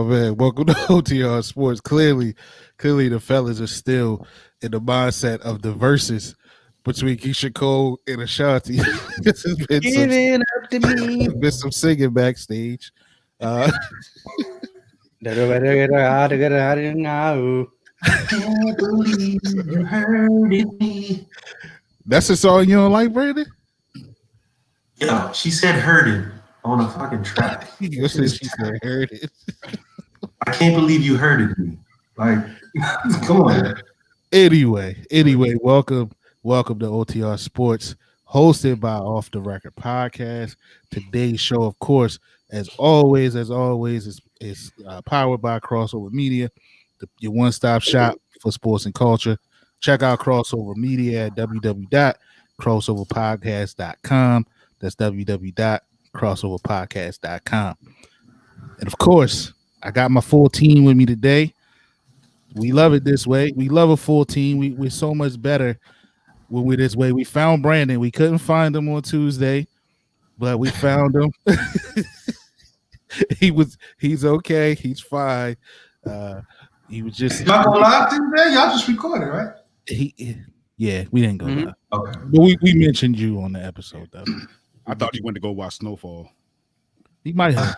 Oh man, welcome to OTR Sports. Clearly the fellas are still in the mindset of the verses between Keisha Cole and Ashanti. This has been Giving up to me. been some singing backstage. Uh, Can't believe you hurted me. that's a song you don't like, Brandon? Yo, she said hurted on a fucking track. You said she said heard it. I can't believe you hurted me. Like, come on, man. Anyway, welcome to OTR Sports, hosted by Off the Record Podcast. Today's show, of course, as always, is powered by Crossover Media, your one-stop shop for sports and culture. Check out Crossover Media at www.crossoverpodcast.com. That's www.crossoverpodcast.com. And of course, I got my full team with me today. We love it this way. We love a full team. We're so much better when we're this way. We found Brandon. We couldn't find him on Tuesday, but we found him. He's okay. He's fine. He was just Y'all go live today? Y'all just recorded, right? Yeah, we didn't go live. Okay. But we mentioned you on the episode though. I thought you went to go watch Snowfall. He might have.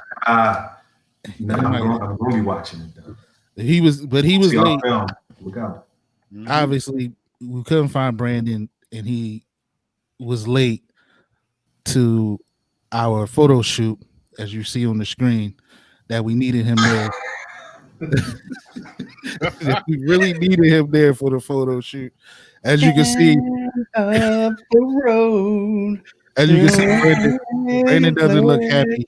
No, I'm gonna be watching it though. He was late. Look out. Obviously, we couldn't find Brandon, and he was late to our photo shoot, as you see on the screen, that we needed him there. We really needed him there for the photo shoot. As you can see, up the road. as you can see, Brandon doesn't look happy.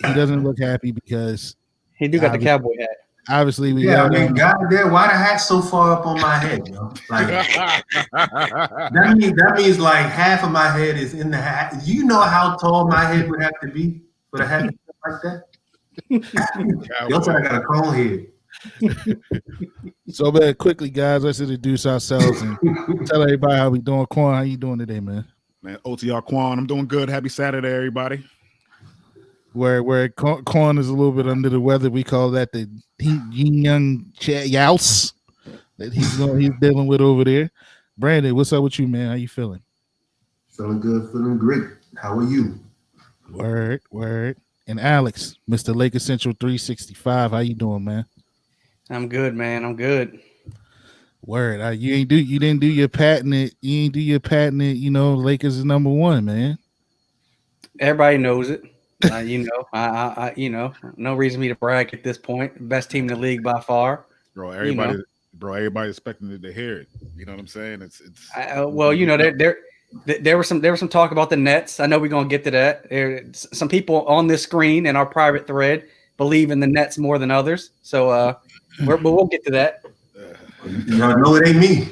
He doesn't look happy because He do got the cowboy hat. obviously we Yeah, I got mean, goddamn, why the hat so far up on my head, yo? Like that means like half of my head is in the hat. You know how tall my head would have to be for the hat to be like that? Y'all said I got a cone head. So, man, quickly, guys, let's introduce ourselves and tell everybody how we doing. Quan, how you doing today, man? Man, OTR Quan, I'm doing good. Happy Saturday, everybody. Where Quan is a little bit under the weather, we call that the yin yang youse that he's dealing with over there. Brandon, what's up with you, man? How you feeling? Feeling good, feeling great. How are you? Word. And Alex, Mr. Lakers Central 365, how you doing, man? I'm good, man. I'm good. Word. You didn't do your patented. You ain't do your patented. Lakers is number one, man. Everybody knows it. I no reason for me to brag at this point. Best team in the league by far. Bro, everybody expecting it to hear it. You know what I'm saying? It's there was some talk about the Nets. I know we're gonna get to that. Some people on this screen in our private thread believe in the Nets more than others. So we'll get to that. Y'all know it ain't me.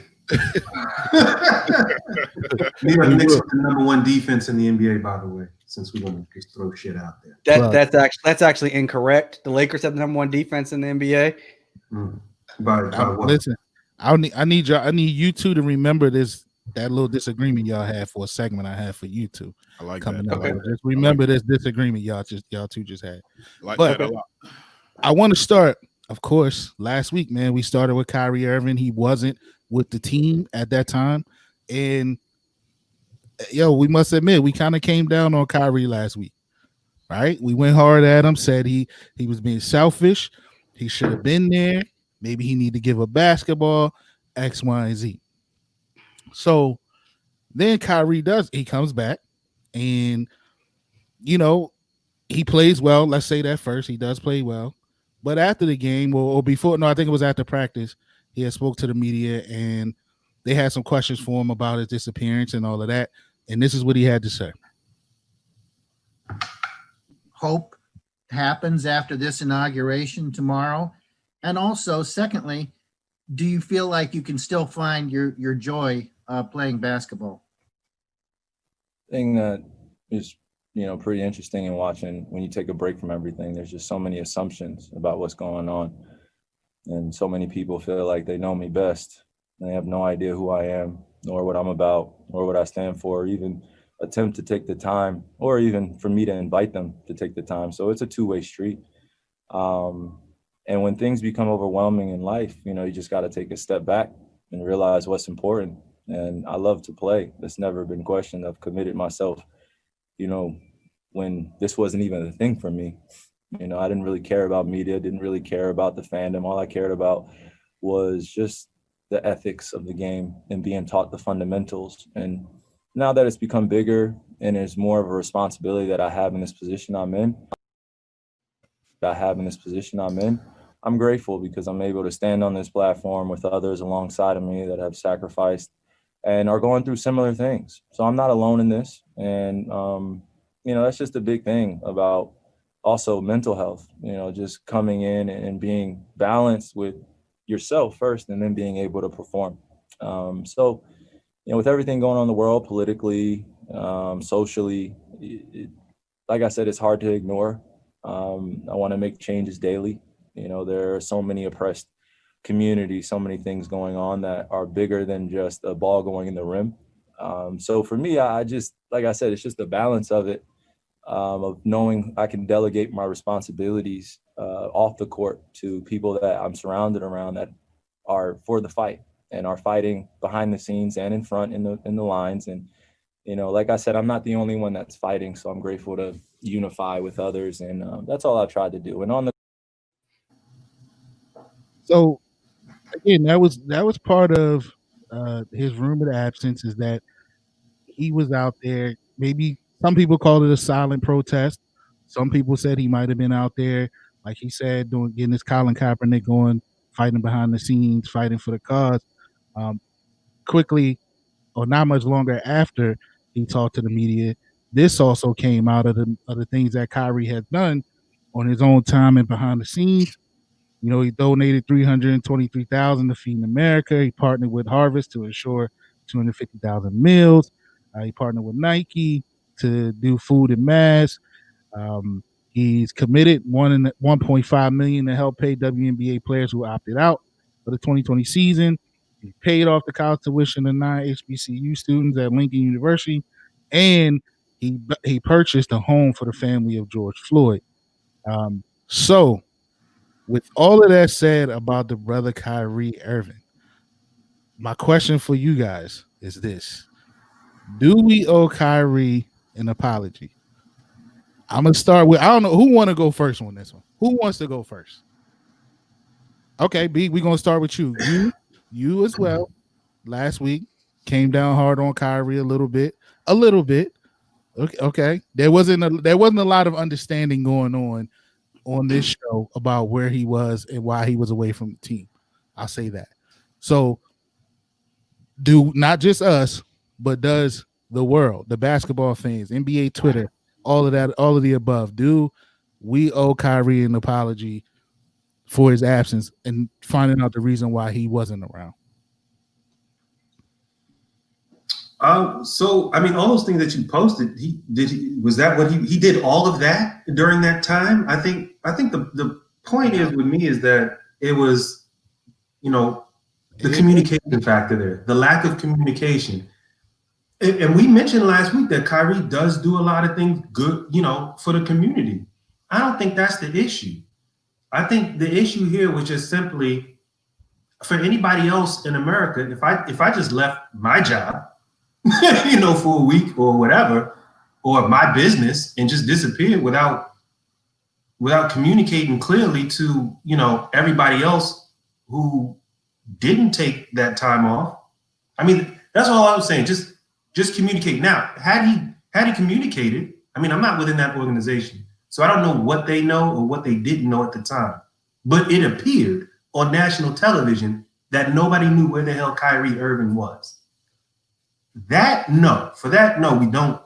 New York Knicks are the number one defense in the NBA, by the way. Since we're gonna just throw shit out there. That's actually incorrect. The Lakers have the number one defense in the NBA. Listen, I need you two to remember that little disagreement y'all had for a segment I had for you two. I like coming that. up. Okay. Just remember this disagreement y'all two just had. Like but that a lot. I want to start, of course, last week, man. We started with Kyrie Irving. He wasn't with the team at that time, and we must admit we kind of came down on Kyrie last week, right? We went hard at him, said he was being selfish. He should have been there. Maybe he need to give up basketball, X, Y, and Z. So then Kyrie he comes back and, he plays well. Let's say that first. He does play well. But after the game or before, I think it was after practice, he had spoke to the media and they had some questions for him about his disappearance and all of that. And this is what he had to say. Hope happens after this inauguration tomorrow. And also, secondly, do you feel like you can still find your joy playing basketball? Thing that is, pretty interesting in watching when you take a break from everything. There's just so many assumptions about what's going on. And so many people feel like they know me best. And they have no idea who I am, nor what I'm about, or what I stand for, or even attempt to take the time, or even for me to invite them to take the time. So it's a two-way street. And when things become overwhelming in life, you know, you just got to take a step back and realize what's important. And I love to play. That's never been questioned. I've committed myself, you know, when this wasn't even a thing for me. You know, I didn't really care about media, didn't really care about the fandom. All I cared about was just the ethics of the game and being taught the fundamentals. And now that it's become bigger and it's more of a responsibility that I have in this position I'm in, I'm grateful because I'm able to stand on this platform with others alongside of me that have sacrificed and are going through similar things. So I'm not alone in this. And, you know, that's just a big thing about also mental health, you know, just coming in and being balanced with yourself first and then being able to perform. So, you know, with everything going on in the world politically, socially, like I said, it's hard to ignore. I want to make changes daily. You know, there are so many oppressed communities, so many things going on that are bigger than just a ball going in the rim. So for me, I just, like I said, it's just the balance of it, of knowing I can delegate my responsibilities off the court to people that I'm surrounded around that are for the fight and are fighting behind the scenes and in front in the lines. And, you know, like I said, I'm not the only one that's fighting. So I'm grateful to unify with others. And that's all I've tried to do. And on the So again, that was part of his rumored absence, is that he was out there. Maybe some people called it a silent protest. Some people said he might have been out there, like he said, doing getting his Colin Kaepernick going, fighting behind the scenes, fighting for the cause. Quickly, or not much longer after he talked to the media, this also came out of the things that Kyrie has done on his own time and behind the scenes. You know, he donated $323,000 to Feeding America. He partnered with Harvest to ensure 250,000 meals. He partnered with Nike to do food and masks. He's committed 1.5 million to help pay WNBA players who opted out for the 2020 season. He paid off the college tuition to 9 HBCU students at Lincoln University, and he purchased a home for the family of George Floyd. So, with all of that said about the brother Kyrie Irving, my question for you guys is this: do we owe Kyrie an apology? I'm gonna start with, I don't know who want to go first on this one. Who wants to go first? Okay, B, we're gonna start with you. You as well. Last week came down hard on Kyrie a little bit. Okay. There wasn't a lot of understanding going on this show about where he was and why he was away from the team. I'll say that. So, do not just us, but does the world, the basketball fans, NBA Twitter, all of that, all of the above, do we owe Kyrie an apology for his absence and finding out the reason why he wasn't around? So I mean, all those things that you posted, was that what he did all of that during that time? I think the point is with me is that it was, you know, the communication factor there, the lack of communication. And we mentioned last week that Kyrie does do a lot of things good, you know, for the community. I don't think that's the issue. I think the issue here was just simply, for anybody else in America, if I just left my job, you know, for a week or whatever, or my business, and just disappeared without communicating clearly to, you know, everybody else who didn't take that time off. I mean, that's all I was saying. Just communicate. Now, had he communicated, I mean, I'm not within that organization, so I don't know what they know or what they didn't know at the time. But it appeared on national television that nobody knew where the hell Kyrie Irving was. For that, no, we don't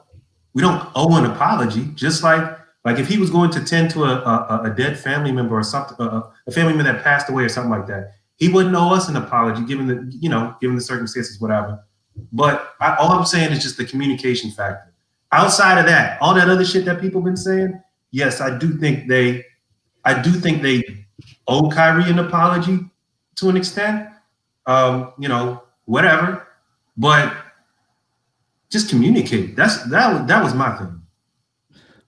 owe an apology. Just like if he was going to tend to a dead family member or something, a family member that passed away or something like that, he wouldn't owe us an apology given the circumstances, whatever. But all I'm saying is just the communication factor. Outside of that, all that other shit that people have been saying, yes, I do think they owe Kyrie an apology to an extent. You know, whatever. But just communicate. That was my thing.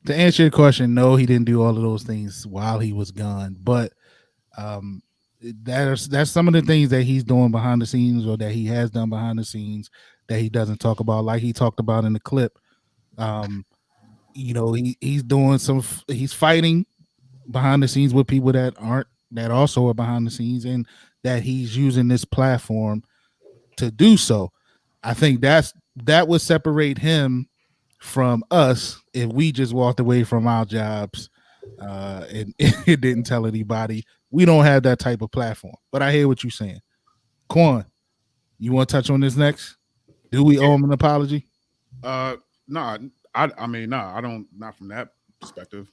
To answer your question, no, he didn't do all of those things while he was gone. But um, that's some of the things that he's doing behind the scenes, or that he has done behind the scenes, that he doesn't talk about, like he talked about in the clip. Um, he's doing he's fighting behind the scenes with people that also are behind the scenes, and that he's using this platform to do so. I think that would separate him from us if we just walked away from our jobs and it didn't tell anybody. We don't have that type of platform. But I hear what you're saying. Quan, you want to touch on this next? Do we owe him an apology? No, I mean, no, I don't. Not from that perspective.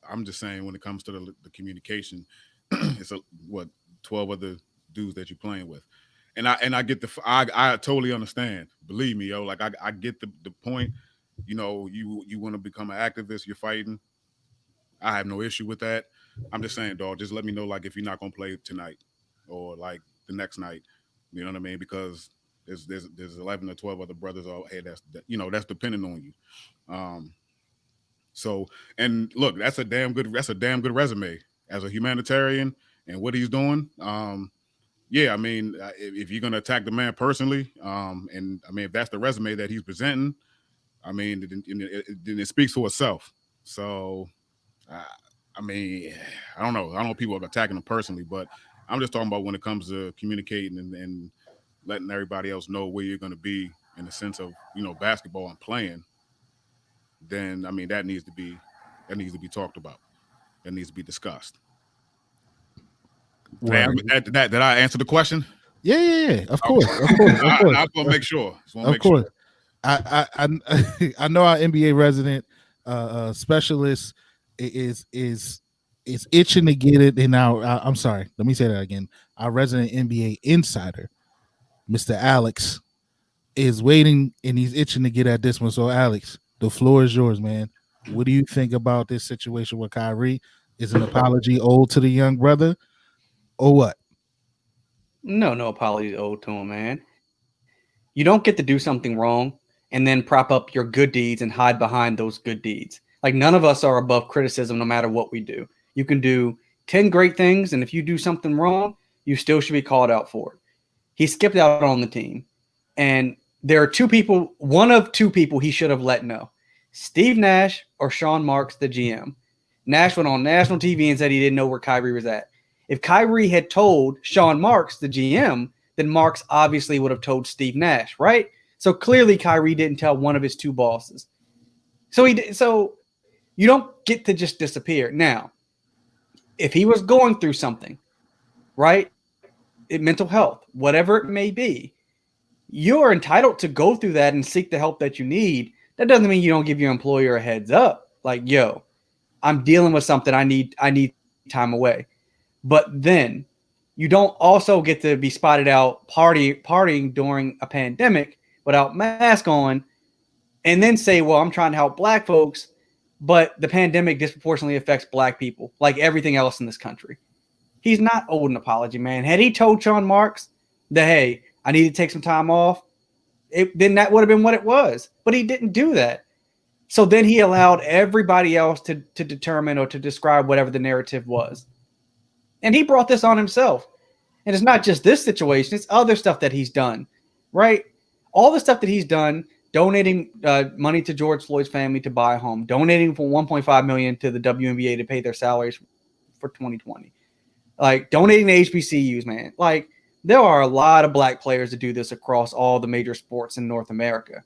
I'm just saying when it comes to the communication, it's 12 other dudes that you're playing with, and I get I totally understand. Believe me, yo, like I get the point. You want to become an activist, you're fighting. I have no issue with that. I'm just saying, dog, just let me know, like, if you're not gonna play tonight or like the next night. You know what I mean? Because there's 11 or 12 other brothers out here that's depending on you. So, and look, that's a damn good resume as a humanitarian and what he's doing. Yeah, I mean, if you're gonna attack the man personally, and I mean, if that's the resume that he's presenting, I mean, then it speaks for itself. So, I mean, I don't know. I don't know if people are attacking him personally, but I'm just talking about when it comes to communicating and letting everybody else know where you're going to be in the sense of basketball and playing. Then I mean that needs to be talked about. That needs to be discussed. Did I answer the question? Yeah. Of course. I'm gonna make sure. Of course. I I know our NBA resident specialist is itching to get it in our. I'm sorry. Let me say that again. Our resident NBA insider, Mr. Alex, is waiting and he's itching to get at this one. So, Alex, the floor is yours, man. What do you think about this situation with Kyrie? Is an apology owed to the young brother, or what? No apologies owed to him, man. You don't get to do something wrong and then prop up your good deeds and hide behind those good deeds. Like, none of us are above criticism no matter what we do. You can do 10 great things, and if you do something wrong, you still should be called out for it. He skipped out on the team. And there are one of two people he should have let know. Steve Nash or Sean Marks, the GM. Nash went on national TV and said he didn't know where Kyrie was at. If Kyrie had told Sean Marks, the GM, then Marks obviously would have told Steve Nash, right? So clearly Kyrie didn't tell one of his two bosses. So you don't get to just disappear. Now, if he was going through something, right? Mental health, whatever it may be, you're entitled to go through that and seek the help that you need. That doesn't mean you don't give your employer a heads up. Like, yo, I'm dealing with something. I need time away. But then you don't also get to be spotted out partying during a pandemic without mask on and then say, well, I'm trying to help black folks, but the pandemic disproportionately affects black people like everything else in this country. He's not owed an apology, man. Had he told Sean Marks that, hey, I need to take some time off, then that would have been what it was. But he didn't do that. So then he allowed everybody else to determine or to describe whatever the narrative was. And he brought this on himself. And it's not just this situation. It's other stuff that he's done, right? All the stuff that he's done, donating money to George Floyd's family to buy a home, donating for $1.5 million to the WNBA to pay their salaries for 2020. Like, donating to HBCUs, man. Like, there are a lot of black players that do this across all the major sports in North America.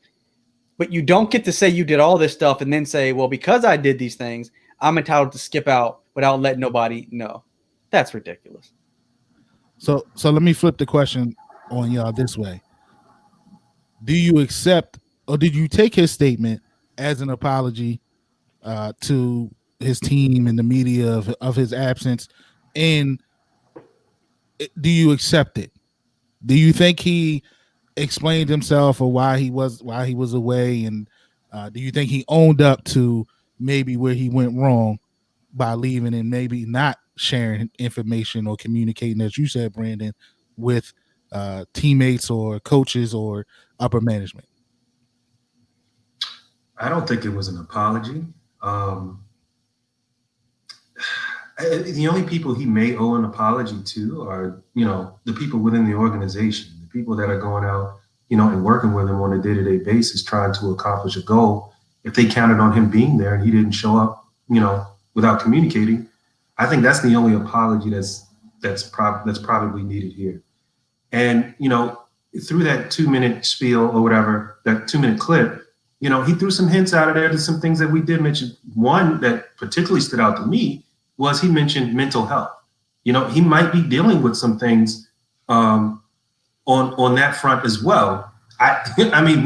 But you don't get to say you did all this stuff and then say, well, because I did these things, I'm entitled to skip out without letting nobody know. That's ridiculous. So let me flip the question on y'all this way. Do you accept, or did you take his statement as an apology to his team and the media of his absence? And do you accept it? Do you think he explained himself or why he was away? And do you think he owned up to maybe where he went wrong by leaving and maybe not sharing information or communicating, as you said, Brandon, with teammates or coaches or upper management? I don't think it was an apology. The only people he may owe an apology to are, the people within the organization, the people that are going out, and working with him on a day-to-day basis, trying to accomplish a goal. If they counted on him being there and he didn't show up, without communicating, I think that's the only apology that's probably needed here. And, through that 2-minute spiel or whatever, that 2-minute clip, he threw some hints out of there to some things that we did mention. One that particularly stood out to me was he mentioned mental health. He might be dealing with some things on that front as well. I mean,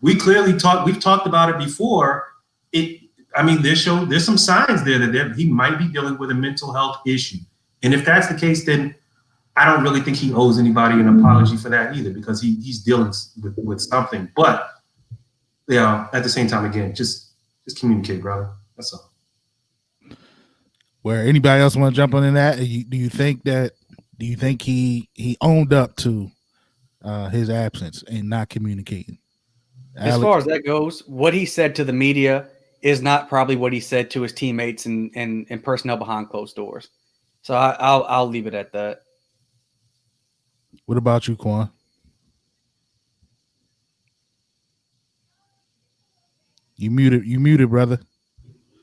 we clearly we've talked about it before. There's some signs there that he might be dealing with a mental health issue. And if that's the case, then I don't really think he owes anybody an apology for that either, because he's dealing with something. But at the same time, again, just communicate, brother. That's all. Where anybody else want to jump on that? Do you think he owned up to his absence and not communicating? As far as that goes, what he said to the media is not probably what he said to his teammates and personnel behind closed doors. So I'll leave it at that. What about you, Quan? You muted, brother.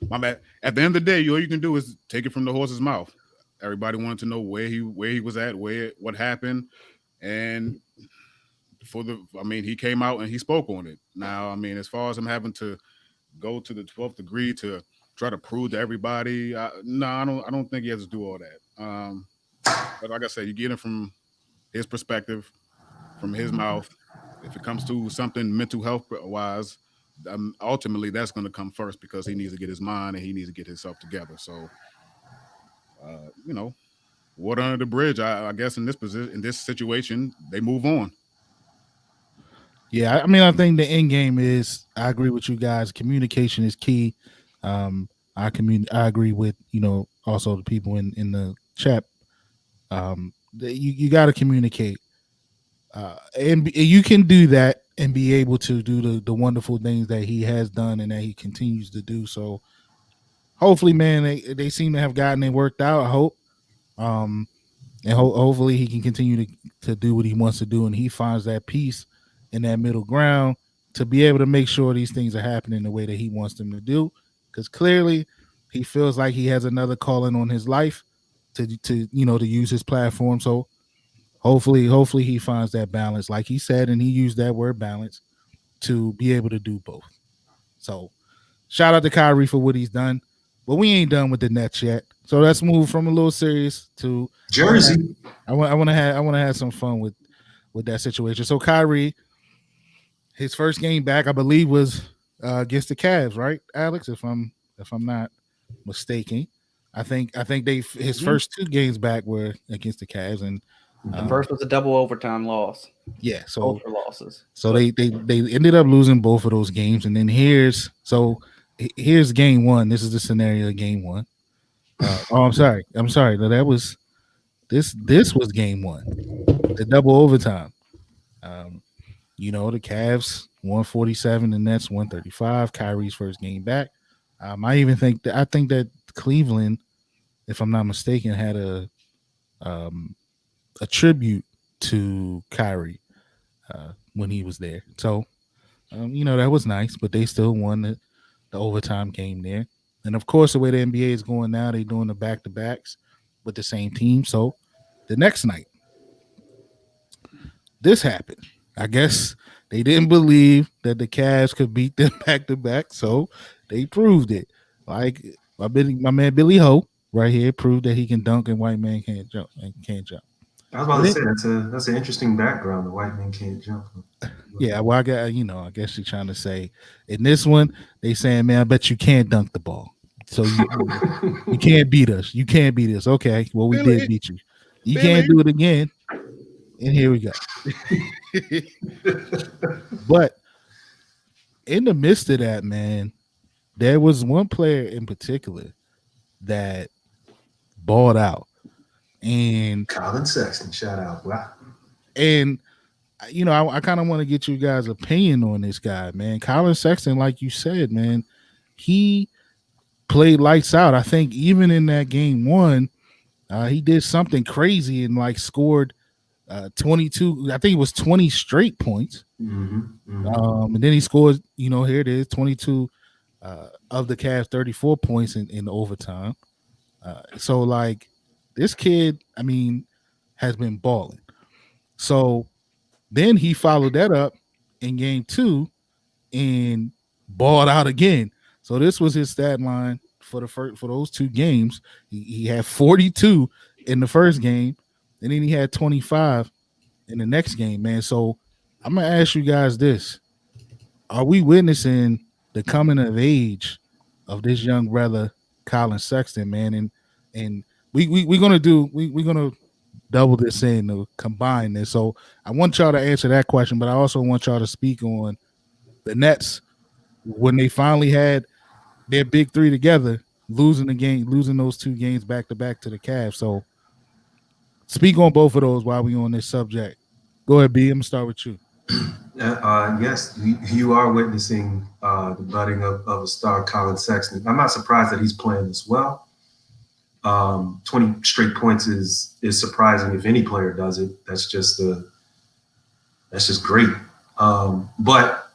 My bad. At the end of the day, all you can do is take it from the horse's mouth. Everybody wanted to know where he was at, what happened, and he came out and he spoke on it. Now, as far as him having to go to the 12th degree to try to prove to everybody, I don't think he has to do all that. But like I said, you get it from his perspective, from his mouth. If it comes to something mental health wise, ultimately that's going to come first, because he needs to get his mind and he needs to get himself together. So, water under the bridge. I guess in this situation, they move on. Yeah, I think the end game is. I agree with you guys. Communication is key. I agree with also the people in the chat. You got to communicate, and you can do that and be able to do the wonderful things that he has done and that he continues to do. So hopefully, man, they seem to have gotten it worked out. I hope, and hopefully he can continue to do what he wants to do, and he finds that peace in that middle ground to be able to make sure these things are happening the way that he wants them to do. Because clearly, he feels like he has another calling on his life to use his platform. So hopefully he finds that balance, like he said, and he used that word balance to be able to do both. So shout out to Kyrie for what he's done, but we ain't done with the Nets yet. So let's move from a little serious to Jersey. I want to have some fun with that situation. So Kyrie, his first game back, I believe, was against the Cavs, right, Alex? If I'm not mistaken, I think his first 2 games back were against the Cavs, and the first was a double overtime loss. Yeah, so both were losses. So they ended up losing both of those games, and then here's game 1. This is the scenario of game 1. I'm sorry. That was this was game 1, the double overtime. The Cavs 147, the Nets 135. Kyrie's first game back. I think that Cleveland, if I'm not mistaken, had a tribute to Kyrie when he was there. So, that was nice, but they still won the overtime game there. And of course, the way the NBA is going now, they're doing the back-to-backs with the same team. So the next night, this happened. I guess they didn't believe that the Cavs could beat them back-to-back, so they proved it. Like my man Billy Ho right here proved that he can dunk and white man can't jump. I was about to say that's an interesting background. The white man can't jump. Yeah, well, I guess you're trying to say in this one they saying, man, I bet you can't dunk the ball, so you can't beat us. You can't beat us. Okay, well we did beat you. You can't do it again, and here we go. But in the midst of that, man, there was one player in particular that balled out, and Colin Sexton, shout out, wow. And I kind of want to get you guys' opinion on this guy, man. Colin Sexton, like you said, man, he played lights out. I think even in that game one, he did something crazy and like scored 22. I think it was 20 straight points. And then he scored, here it is, 22 of the Cavs, 34 points in overtime. So like this kid, I mean, has been balling. So then he followed that up in game 2 and balled out again. So this was his stat line for those 2 games. He had 42 in the first game, and then he had 25 in the next game, man. So I'm gonna ask you guys this: are we witnessing the coming of age of this young brother, Colin Sexton, man? And we're gonna double this in to combine this. So I want y'all to answer that question, but I also want y'all to speak on the Nets when they finally had their big 3 together, losing those 2 games back to back to the Cavs. So speak on both of those while we on this subject. Go ahead, B. I'm gonna start with you. Yes, you are witnessing the budding of a star, Colin Sexton. I'm not surprised that he's playing this well. 20 straight points is surprising if any player does it. That's just great. But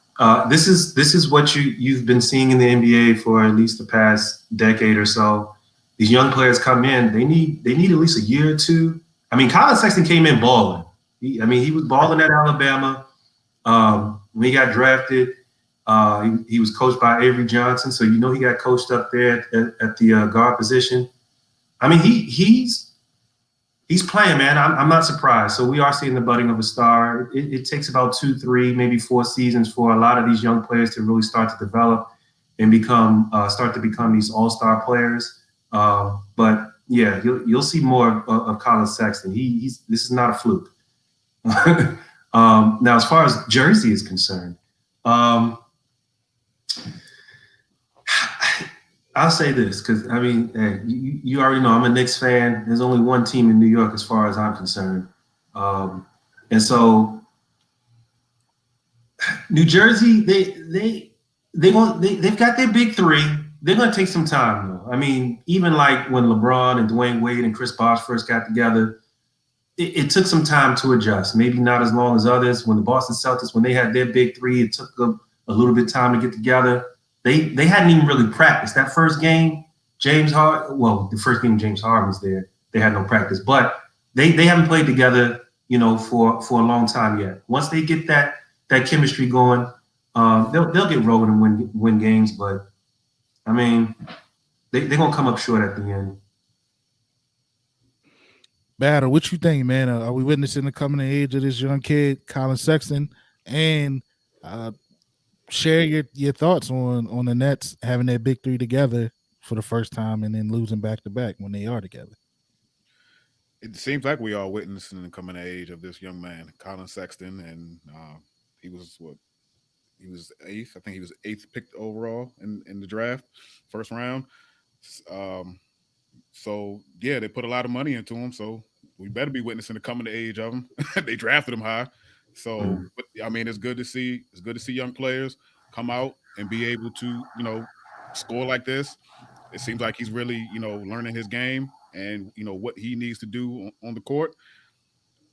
this is what you've been seeing in the NBA for at least the past decade or so. These young players come in, they need at least a year or 2. I mean, Colin Sexton came in balling. He was balling at Alabama. When he got drafted, he was coached by Avery Johnson, so he got coached up there at the guard position. I mean, he's playing, man. I'm not surprised. So we are seeing the budding of a star. It takes about 2, 3, maybe 4 seasons for a lot of these young players to really start to develop and start to become these all-star players. But yeah, you'll see more of Colin Sexton. This is not a fluke. Now, as far as Jersey is concerned, I'll say this because, I mean, hey, you already know I'm a Knicks fan. There's only one team in New York as far as I'm concerned. And so New Jersey, they've got their big 3. They're going to take some time, though. I mean, even like when LeBron and Dwayne Wade and Chris Bosh first got together, it took some time to adjust. Maybe not as long as others. When the Boston Celtics, when they had their big 3, it took them a little bit of time to get together. They hadn't even really practiced. That first game, the first game James Harden was there. They had no practice, but they haven't played together, for a long time yet. Once they get that chemistry going, they'll get rolling and win games. But I mean, they're gonna come up short at the end. Battle, what you think, man? Are we witnessing the coming of age of this young kid, Colin Sexton? And share your thoughts on the Nets having their big 3 together for the first time and then losing back to back when they are together. It seems like we are witnessing the coming of age of this young man, Colin Sexton, and he was 8th. I think he was 8th picked overall in the draft, first round. So yeah, they put a lot of money into him. So we better be witnessing the coming of age of him. They drafted him high. So, but, I mean, it's good to see young players come out and be able to, score like this. It seems like he's really, learning his game and, what he needs to do on the court.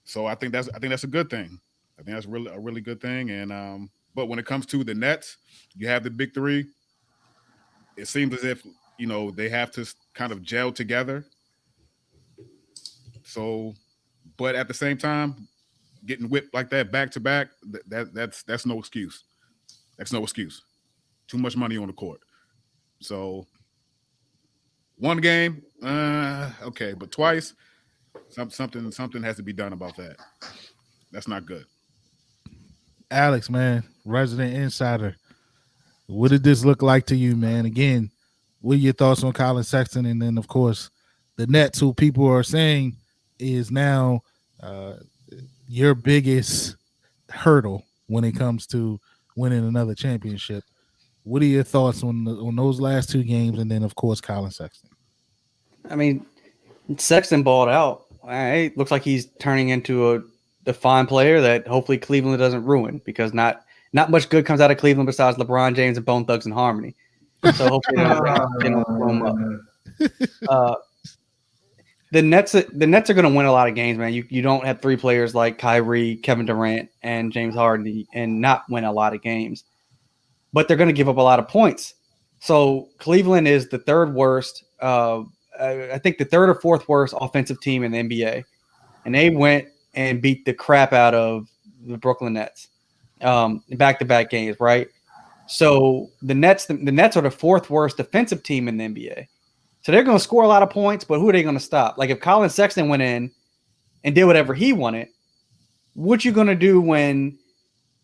So I think that's a good thing. I think that's really a really good thing. And but when it comes to the Nets, you have the big 3. It seems as if, they have to kind of gel together. So, but at the same time, getting whipped like that back to back, that's no excuse. That's no excuse. Too much money on the court. So one game, okay, but twice, something has to be done about that. That's not good. Alex, man, resident insider, what did this look like to you, man? Again, what are your thoughts on Colin Sexton? And then, of course, the Nets, who people are saying is now your biggest hurdle when it comes to winning another championship. What are your thoughts on those last 2 games? And then, of course, Colin Sexton. I mean, Sexton balled out. It looks like he's turning into a defined player that hopefully Cleveland doesn't ruin, because not much good comes out of Cleveland besides LeBron James and Bone Thugs and Harmony. So hopefully they don't blow them up. The Nets are going to win a lot of games, man. You don't have three players like Kyrie, Kevin Durant, and James Harden and not win a lot of games. But they're going to give up a lot of points. So Cleveland is the third worst, I think the third or fourth worst offensive team in the NBA. And they went and beat the crap out of the Brooklyn Nets back-to-back games, right? So the Nets are the fourth worst defensive team in the NBA. So they're going to score a lot of points, but who are they going to stop? Like if Colin Sexton went in and did whatever he wanted, what you going to do when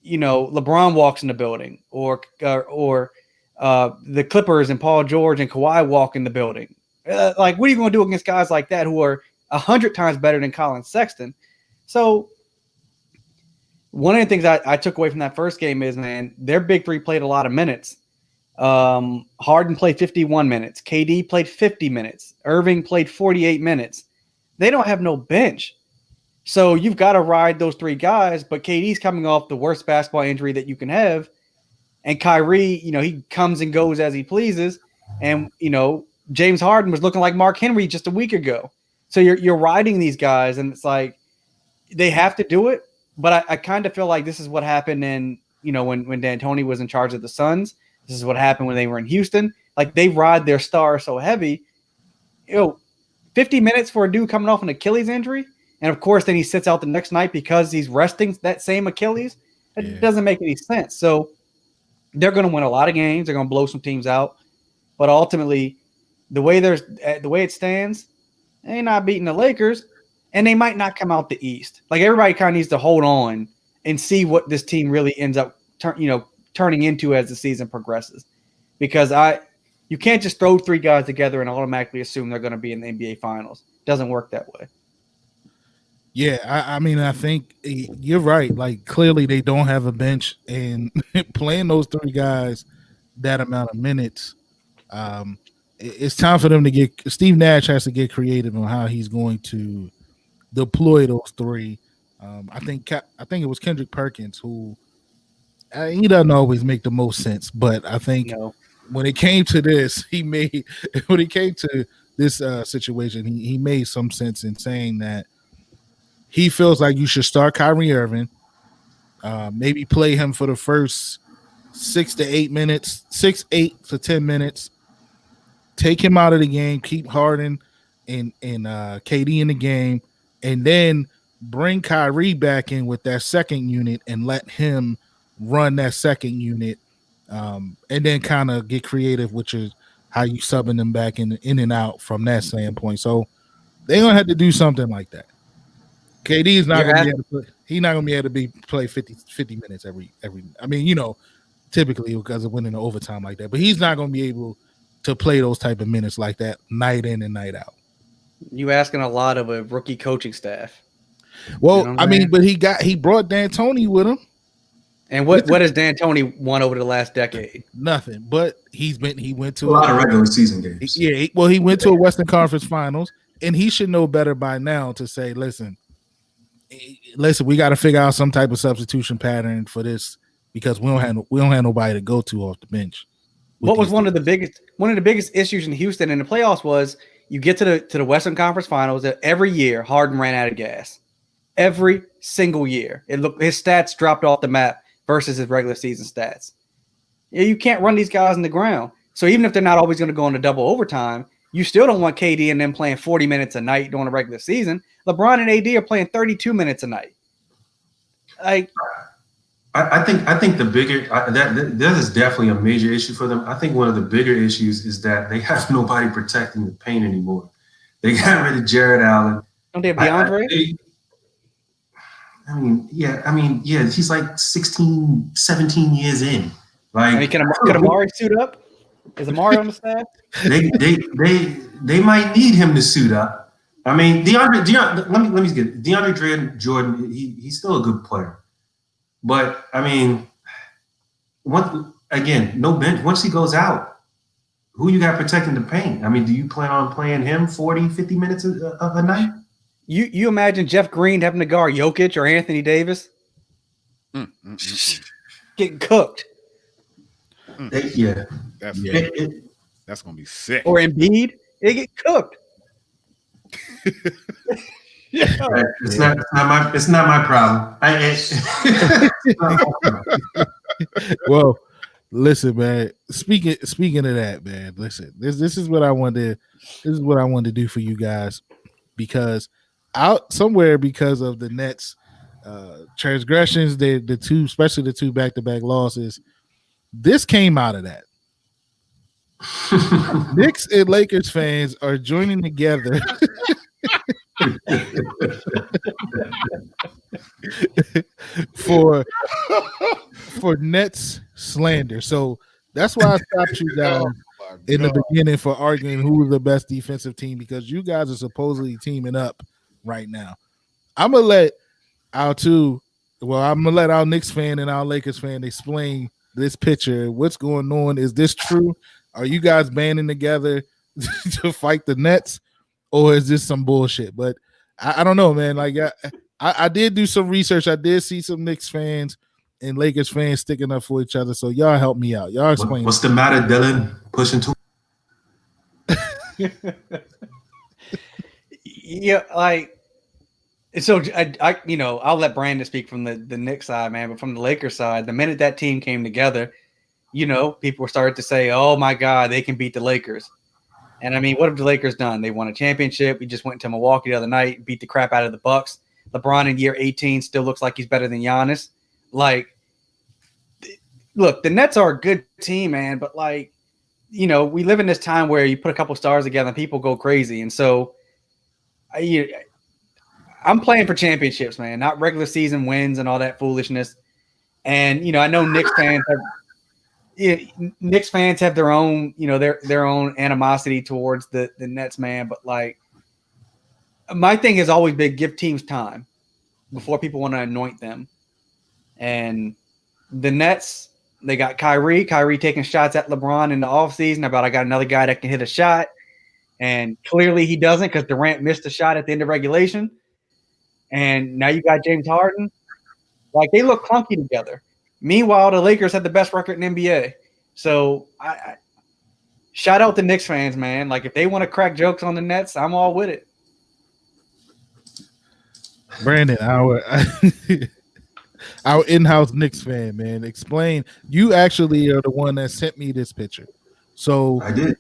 LeBron walks in the building or the Clippers and Paul George and Kawhi walk in the building? Like what are you going to do against guys like that who are 100 times better than Colin Sexton? So one of the things I took away from that first game is, man, their big three played a lot of minutes. Harden played 51 minutes. KD played 50 minutes. Irving played 48 minutes. They don't have no bench. So you've got to ride those three guys, but KD's coming off the worst basketball injury that you can have. And Kyrie, he comes and goes as he pleases. And, James Harden was looking like Mark Henry just a week ago. So you're riding these guys, and it's like they have to do it. But I kind of feel like this is what happened when D'Antoni was in charge of the Suns. This is what happened when they were in Houston. Like they ride their star so heavy. 50 minutes for a dude coming off an Achilles injury. And of course, then he sits out the next night because he's resting that same Achilles. It doesn't make any sense. So they're going to win a lot of games. They're going to blow some teams out. But ultimately, the way it stands, they're not beating the Lakers. And they might not come out the East. Like everybody kind of needs to hold on and see what this team really ends up turning into as the season progresses, because you can't just throw three guys together and automatically assume they're going to be in the NBA Finals. It doesn't work that way. Yeah, I think you're right. Like clearly they don't have a bench, and playing those three guys that amount of minutes, it's time for them to get. Steve Nash has to get creative on how he's going to deploy those three. I think it was Kendrick Perkins who. He doesn't always make the most sense, but I think when it came to this, situation, he made some sense in saying that he feels like you should start Kyrie Irving, maybe play him for the first 6 to 8 minutes, 8 to 10 minutes, take him out of the game, keep Harden and KD in the game, and then bring Kyrie back in with that second unit and let him run that second unit, and then kind of get creative, which is how you subbing them back in and out from that standpoint. So they're gonna have to do something like that. KD is not gonna be able to play. He's not gonna be able to play 50 minutes every. I mean, typically because of winning the overtime like that, but he's not gonna be able to play those type of minutes like that night in and night out. You asking a lot of a rookie coaching staff. Well, but he brought D'Antoni with him. And what has D'Antoni won over the last decade? Nothing. But he went to a lot of regular season games. Yeah, he went to a Western Conference Finals, and he should know better by now to say, listen, we got to figure out some type of substitution pattern for this because we don't have nobody to go to off the bench. What was one of the biggest issues in Houston in the playoffs was you get to the Western Conference Finals that every year Harden ran out of gas. Every single year. His stats dropped off the map versus his regular season stats. You can't run these guys in the ground. So even if they're not always going to go into double overtime, you still don't want KD and them playing 40 minutes a night during the regular season. LeBron and AD are playing 32 minutes a night. Like, I think the bigger that is definitely a major issue for them. I think one of the bigger issues is that they have nobody protecting the paint anymore. They got rid of Jared Allen. Don't they have DeAndre? He's like 16, 17 years in. Like, can Amari suit up? Is Amari on the staff? They might need him to suit up. I mean, let me get it. DeAndre Jordan. He's still a good player, but I mean, no bench. Once he goes out, who you got protecting the paint? I mean, do you plan on playing him 40, 50 minutes a night? You imagine Jeff Green having to guard Jokic or Anthony Davis? Getting cooked. Yeah. That's gonna be sick. Or Embiid, they get cooked. It's not my problem. Well, listen, man. Speaking of that, man. Listen, this is what I wanted. This is what I wanted to do for you guys, because out somewhere because of the Nets transgressions, the two, especially the two back-to-back losses, this came out of that. Knicks and Lakers fans are joining together for Nets slander. So that's why I stopped you guys in the beginning for arguing who was the best defensive team, because you guys are supposedly teaming up right now. I'm gonna let our Knicks fan and our Lakers fan explain this picture. What's going on? Is this true? Are you guys banding together to fight the Nets, or is this some bullshit? But I don't know, man. Like I did do some research. I did see some Knicks fans and Lakers fans sticking up for each other. So y'all help me out. Y'all explain. What's the matter, Dylan? Pushing too. Yeah, like, so I I'll let Brandon speak from the Knicks side, man. But from the Lakers side, the minute that team came together, people started to say, "Oh my God, they can beat the Lakers." And I mean, what have the Lakers done? They won a championship. We just went to Milwaukee the other night, beat the crap out of the Bucks. LeBron in year 18 still looks like he's better than Giannis. Like, look, the Nets are a good team, man. But like, we live in this time where you put a couple stars together and people go crazy. And so, I'm playing for championships, man, not regular season wins and all that foolishness. And I know Knicks fans have their own, their own animosity towards the Nets, man. But like, my thing has always been give teams time before people want to anoint them. And the Nets, they got Kyrie taking shots at LeBron in the offseason about, I got another guy that can hit a shot. And clearly he doesn't, because Durant missed a shot at the end of regulation. And now you got James Harden. Like, they look clunky together. Meanwhile, the Lakers had the best record in NBA. So I shout out the Knicks fans, man. Like, if they want to crack jokes on the Nets, I'm all with it. Brandon, our in-house Knicks fan, man. Explain. You actually are the one that sent me this picture. So I did.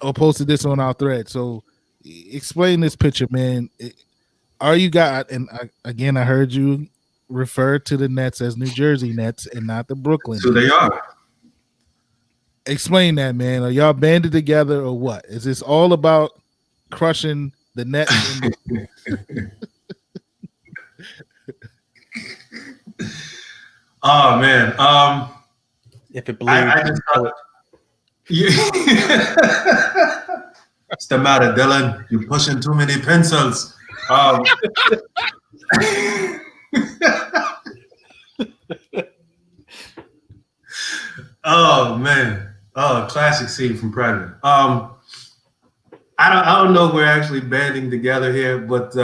I posted this on our thread. So explain this picture, man. Are you guys, and I heard you refer to the Nets as New Jersey Nets and not the Brooklyn So Nets. they are. Explain that, man. Are y'all banded together or what? Is this all about crushing the Nets? Oh man. If it bleeds, I just thought what's the matter, Dylan? You're pushing too many pencils. Oh man. Oh, classic scene from Predator. I don't know if we're actually banding together here, but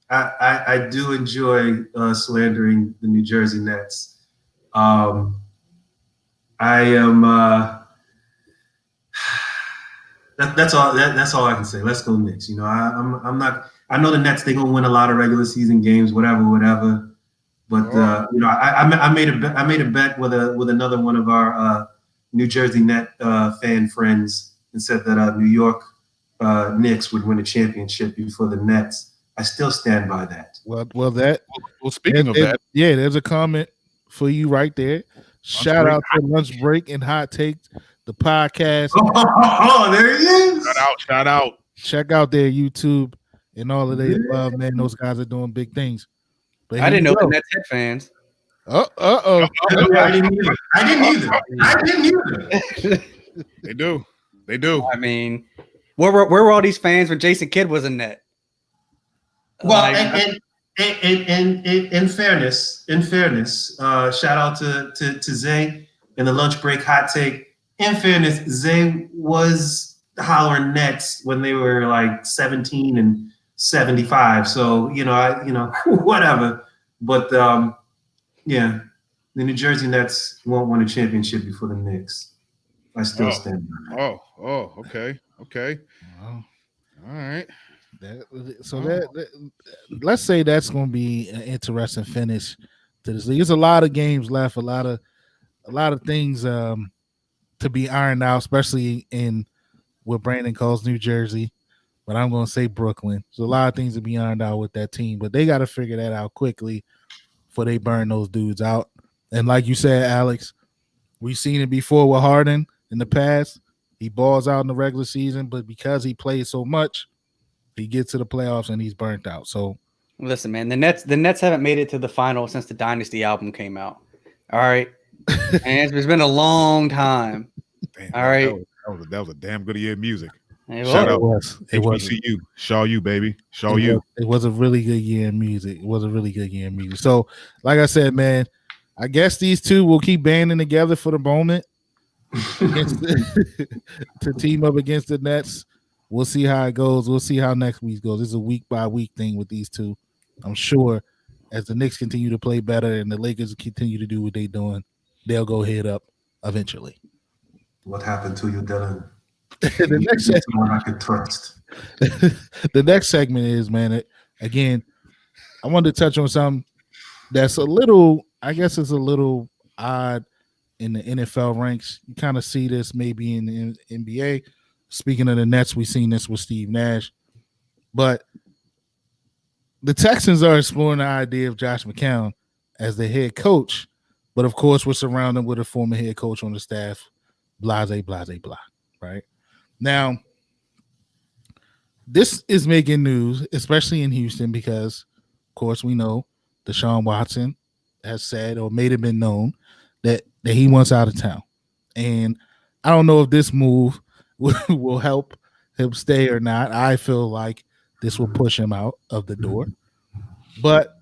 I do enjoy slandering the New Jersey Nets. I am. That's all. That's all I can say. Let's go Knicks. I'm not. I know the Nets. They're gonna win a lot of regular season games, whatever. But I made a bet with another one of our New Jersey Net fan friends, and said that New York Knicks would win a championship before the Nets. I still stand by that. Well, Speaking of that, yeah, there's a comment for you right there. Shout out to Lunch Break and Hot Take, the podcast. Oh, there he is. Shout out. Check out their YouTube and all of their love, man. Those guys are doing big things. But I didn't know the Nets had fans. Uh-oh. I didn't either. They do. I mean, where were all these fans when Jason Kidd was in net? Well, and in fairness, shout out to Zay in the Lunch Break Hot Take. In fairness, Zay was hollering Nets when they were like 17 and 75. So whatever. But yeah, the New Jersey Nets won't win a championship before the Knicks. I still stand by that. Okay. Well, All right. Let's say that's going to be an interesting finish to this league. There's a lot of games left, a lot of things to be ironed out, especially in what Brandon calls New Jersey. But I'm going to say Brooklyn. There's a lot of things to be ironed out with that team, but they got to figure that out quickly before they burn those dudes out. And like you said, Alex, we've seen it before with Harden in the past. He balls out in the regular season, but because he plays so much, he gets to the playoffs and he's burnt out. So listen, man, the Nets haven't made it to the final since the Dynasty album came out. All right, and it's been a long time. Damn, All right, that was a damn good year of music. It Shout was. out. It was. HBCU. Shaw you, baby. Shaw you. It was a really good year in music. It was a really good year in music. So, like I said, man, I guess these two will keep banding together for the moment to team up against the Nets. We'll see how it goes. We'll see how next week goes. This is a week by week thing with these two. I'm sure as the Knicks continue to play better and the Lakers continue to do what they're doing, they'll go head up eventually. What happened to you, Dylan? The next someone I could trust. The next segment is, man, again, I wanted to touch on something that's a little, I guess it's a little odd in the NFL ranks. You kind of see this maybe in the NBA. Speaking of the Nets, we've seen this with Steve Nash. But the Texans are exploring the idea of Josh McCown as the head coach. But, of course, we're surrounded with a former head coach on the staff, blase, right? Now, this is making news, especially in Houston, because, of course, we know Deshaun Watson has said or made it been known that he wants out of town. And I don't know if this move will help him stay or not. I feel like this will push him out of the door. But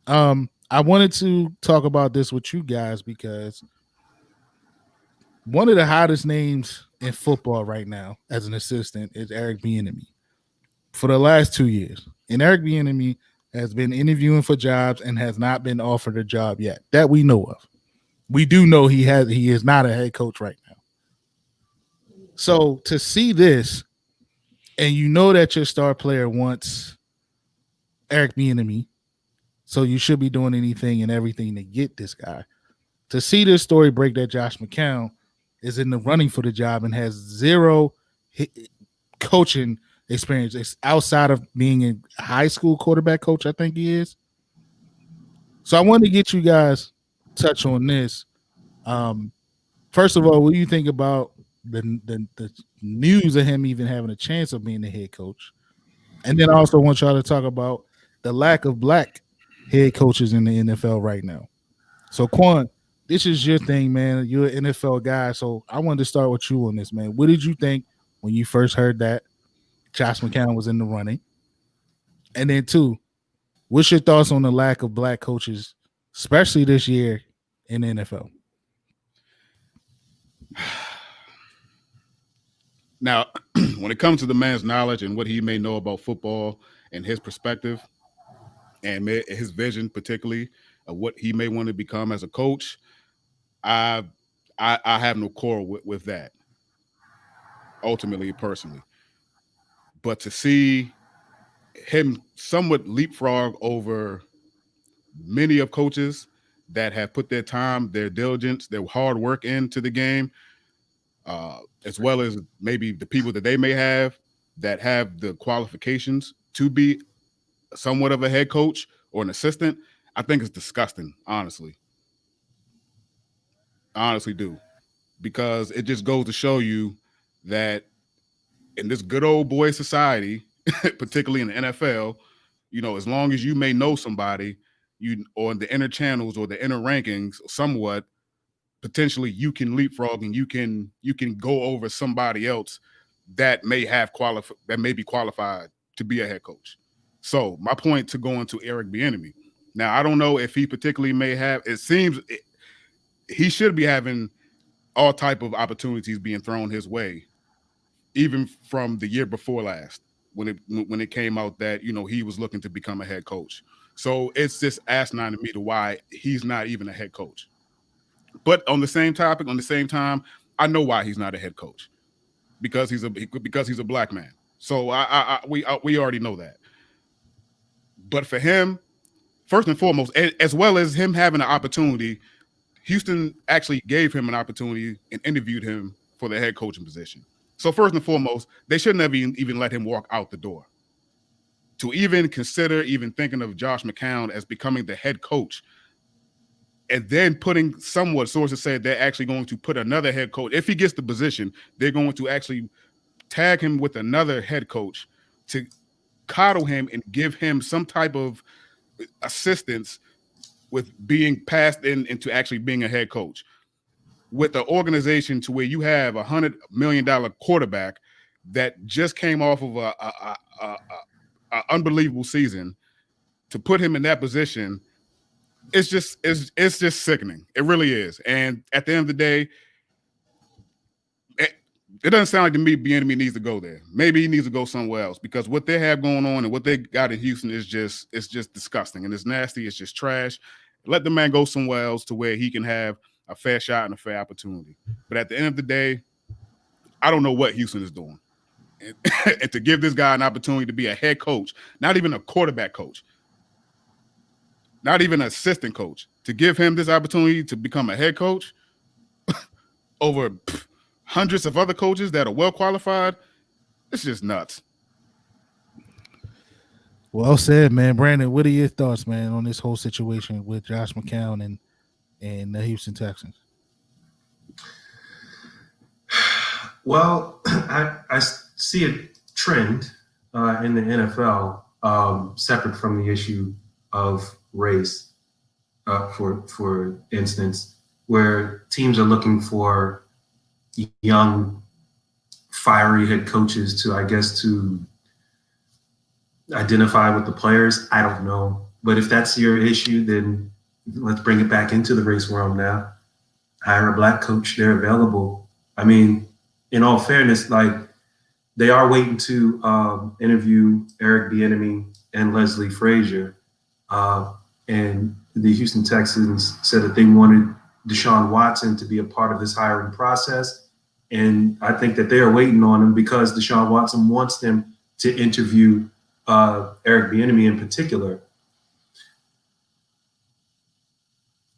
I wanted to talk about this with you guys because one of the hottest names in football right now as an assistant is Eric Bieniemy for the last 2 years. And Eric Bieniemy has been interviewing for jobs and has not been offered a job yet that we know of. We do know he is not a head coach right now. So to see this, and you know that your star player wants Eric Bieniemy, so you should be doing anything and everything to get this guy. To see this story break that Josh McCown is in the running for the job and has zero coaching experience. It's outside of being a high school quarterback coach, I think he is. So I wanted to get you guys touch on this. First of all, what do you think about the news of him even having a chance of being the head coach? And then I also want y'all to talk about the lack of black head coaches in the NFL right now. So Quan, this is your thing, man. You're an NFL guy, so I wanted to start with you on this, man. What did you think when you first heard that Josh McCown was in the running? And then two, what's your thoughts on the lack of black coaches, especially this year in the NFL? Now, when it comes to the man's knowledge and what he may know about football and his perspective and his vision, particularly of what he may want to become as a coach, I have no quarrel with that, ultimately, personally. But to see him somewhat leapfrog over many of coaches that have put their time, their diligence, their hard work into the game, as well as maybe the people that they may have that have the qualifications to be somewhat of a head coach or an assistant, I think it's disgusting, honestly. I honestly do. Because it just goes to show you that in this good old boy society, particularly in the NFL, you know, as long as you may know somebody, you or in the inner channels or the inner rankings somewhat, potentially you can leapfrog and you can go over somebody else that may be qualified to be a head coach. So my point to going to Eric Bieniemy. Now I don't know if he particularly may have. It seems he should be having all type of opportunities being thrown his way, even from the year before last when it came out that, you know, he was looking to become a head coach. So it's just asinine to me to why he's not even a head coach. But on the same topic, on the same time, I know why he's not a head coach, because he's a black man. So we already know that. But for him, first and foremost, as well as him having an opportunity, Houston actually gave him an opportunity and interviewed him for the head coaching position. So first and foremost, they shouldn't have even let him walk out the door. To even consider even thinking of Josh McCown as becoming the head coach, and then putting somewhat sources say they're actually going to put another head coach. If he gets the position, they're going to actually tag him with another head coach to coddle him and give him some type of assistance with being passed into actually being a head coach. With the organization to where you have $100 million quarterback that just came off of a unbelievable season, to put him in that position, it's just sickening. It really is. And at the end of the day, it doesn't sound like to me Bieniemy needs to go there. Maybe he needs to go somewhere else, because what they have going on and what they got in Houston is just disgusting, and it's nasty. It's just trash. Let the man go somewhere else to where he can have a fair shot and a fair opportunity. But at the end of the day, I don't know what Houston is doing. And to give this guy an opportunity to be a head coach, not even a quarterback coach, not even an assistant coach, to give him this opportunity to become a head coach over hundreds of other coaches that are well qualified, it's just nuts. Well said, man. Brandon, what are your thoughts, man, on this whole situation with Josh McCown and the Houston Texans? Well, I see a trend in the NFL, separate from the issue of race, for instance, where teams are looking for young, fiery head coaches to identify with the players. I don't know. But if that's your issue, then let's bring it back into the race realm now. Hire a black coach. They're available. I mean, in all fairness, like, they are waiting to interview Eric Bieniemy and Leslie Frazier. And the Houston Texans said that they wanted Deshaun Watson to be a part of this hiring process. And I think that they are waiting on him because Deshaun Watson wants them to interview Eric Bieniemy in particular.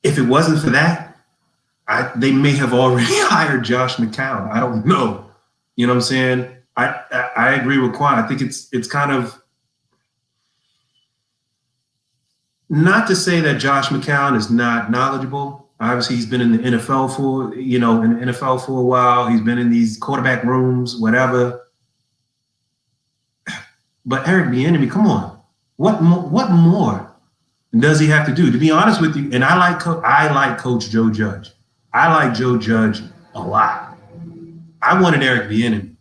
If it wasn't for that, they may have already hired Josh McCown. I don't know. You know what I'm saying? I agree with Quan. I think it's kind of, not to say that Josh McCown is not knowledgeable. Obviously, he's been in the NFL for a while. He's been in these quarterback rooms, whatever. But Eric Bieniemy, come on, what more does he have to do? To be honest with you, and I like Coach Joe Judge. I like Joe Judge a lot. I wanted Eric Bieniemy,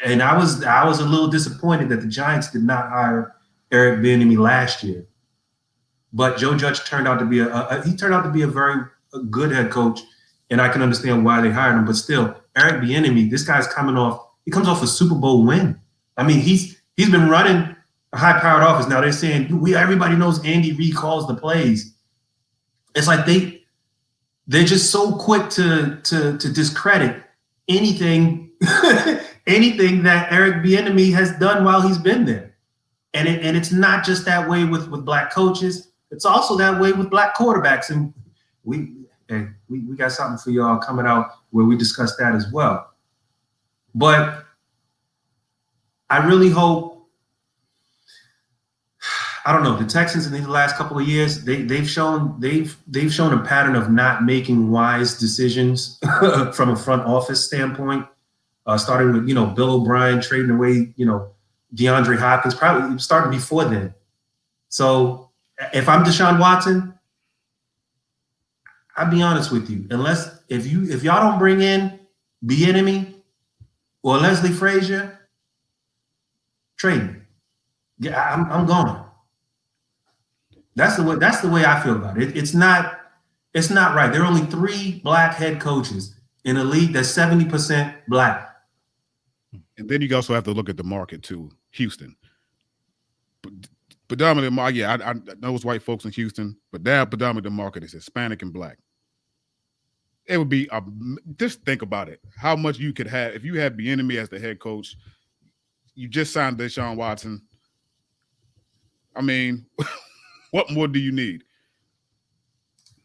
and I was a little disappointed that the Giants did not hire Eric Bieniemy last year. But Joe Judge turned out to be a very good head coach, and I can understand why they hired him. But still, Eric Bieniemy, this guy's comes off a Super Bowl win. I mean, he's been running a high-powered offense. Now they're saying everybody knows Andy Reid calls the plays. It's like they're just so quick to discredit anything anything that Eric Bieniemy has done while he's been there. And it's not just that way with black coaches. It's also that way with black quarterbacks. And we got something for y'all coming out where we discuss that as well. But I really hope, I don't know, the Texans in these last couple of years, they've shown a pattern of not making wise decisions from a front office standpoint. Starting with Bill O'Brien trading away DeAndre Hopkins, probably starting before then. So if I'm Deshaun Watson, I'll be honest with you, if y'all don't bring in Bieniemy or Leslie Frazier, trade me. Yeah, I'm gone. That's the way I feel about it. It's not right. There are only 3 black head coaches in a league that's 70% black. And then you also have to look at the market too. Houston, predominantly, yeah, I know it's white folks in Houston, but their predominant market is Hispanic and black. it would be just think about it. How much you could have if you had Bieniemy as the head coach. You just signed Deshaun Watson. I mean, what more do you need?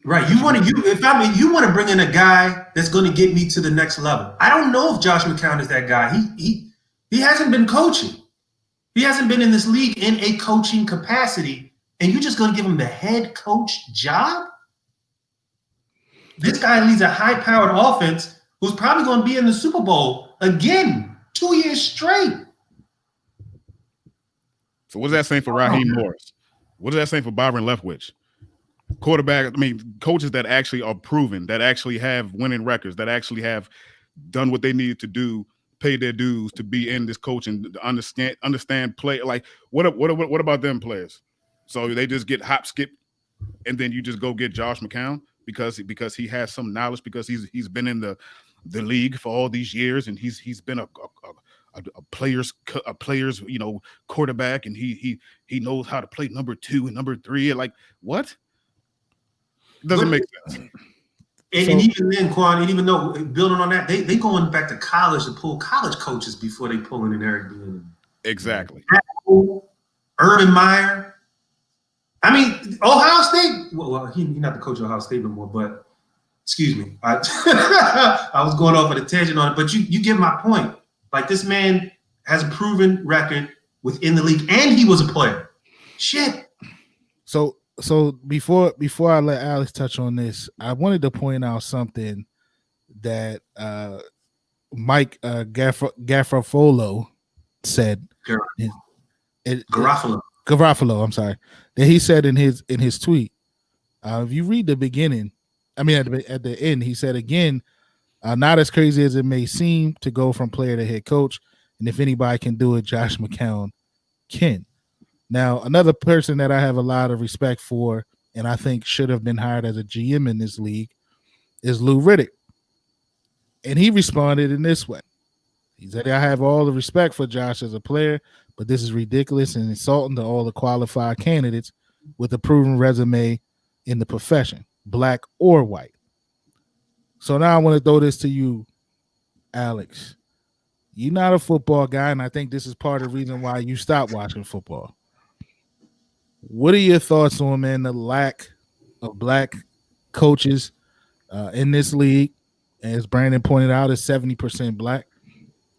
Right. You want to bring in a guy that's going to get me to the next level. I don't know if Josh McCown is that guy. He hasn't been coaching. He hasn't been in this league in a coaching capacity, and you're just going to give him the head coach job? This guy leads a high-powered offense who's probably going to be in the Super Bowl again 2 years straight. So what does that say for Raheem Morris? What does that say for Byron Leftwich? Quarterback, coaches that actually are proven, that actually have winning records, that actually have done what they needed to do, pay their dues to be in this coaching, to understand play. Like, what about them players? So they just get hop, skip, and then you just go get Josh McCown because he has some knowledge, because he's been in the league for all these years, and he's been a player's quarterback, and he knows how to play number 2 and number 3. Like, what? It doesn't make sense. And even then, Quan, and even though building on that, they going back to college to pull college coaches before they pulling in Eric Bieniemy. Exactly. Urban Meyer. I mean, Ohio State. Well, he's not the coach of Ohio State no more. But excuse me, I was going off on a tangent on it. But you get my point. Like, this man has a proven record within the league, and he was a player. Shit. So before I let Alex touch on this, I wanted to point out something that Mike Garafolo said. Garofalo, I'm sorry. That he said in his tweet. If you read the beginning, at the end, he said again, not as crazy as it may seem to go from player to head coach, and if anybody can do it, Josh McCown can. Now, another person that I have a lot of respect for, and I think should have been hired as a GM in this league, is Lou Riddick. And he responded in this way. He said, I have all the respect for Josh as a player, but this is ridiculous and insulting to all the qualified candidates with a proven resume in the profession, black or white. So now I want to throw this to you, Alex. You're not a football guy, and I think this is part of the reason why you stopped watching football. What are your thoughts on, man, the lack of black coaches in this league? As Brandon pointed out, is 70% black.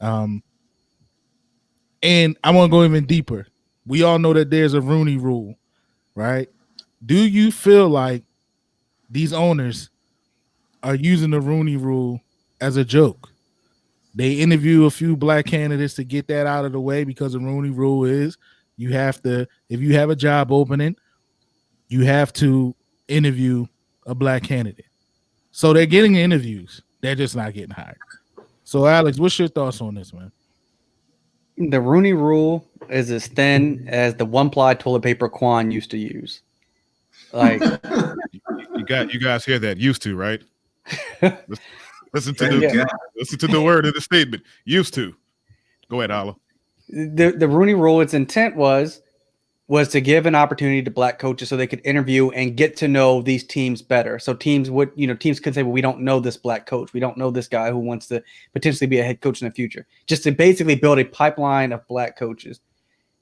And I want to go even deeper. We all know that there's a Rooney Rule, right? Do you feel like these owners are using the Rooney Rule as a joke? They interview a few black candidates to get that out of the way, because the Rooney Rule is you have to, if you have a job opening, you have to interview a black candidate. So they're getting interviews. They're just not getting hired. So, Alex, what's your thoughts on this, man? The Rooney Rule is as thin as the one-ply toilet paper Quan used to use. Like, you guys hear that? Used to, right? Listen to the word of the statement. Used to. Go ahead, Ala. The Rooney Rule, its intent was to give an opportunity to black coaches so they could interview and get to know these teams better. So teams could say, well, we don't know this black coach. We don't know this guy who wants to potentially be a head coach in the future. Just to basically build a pipeline of black coaches.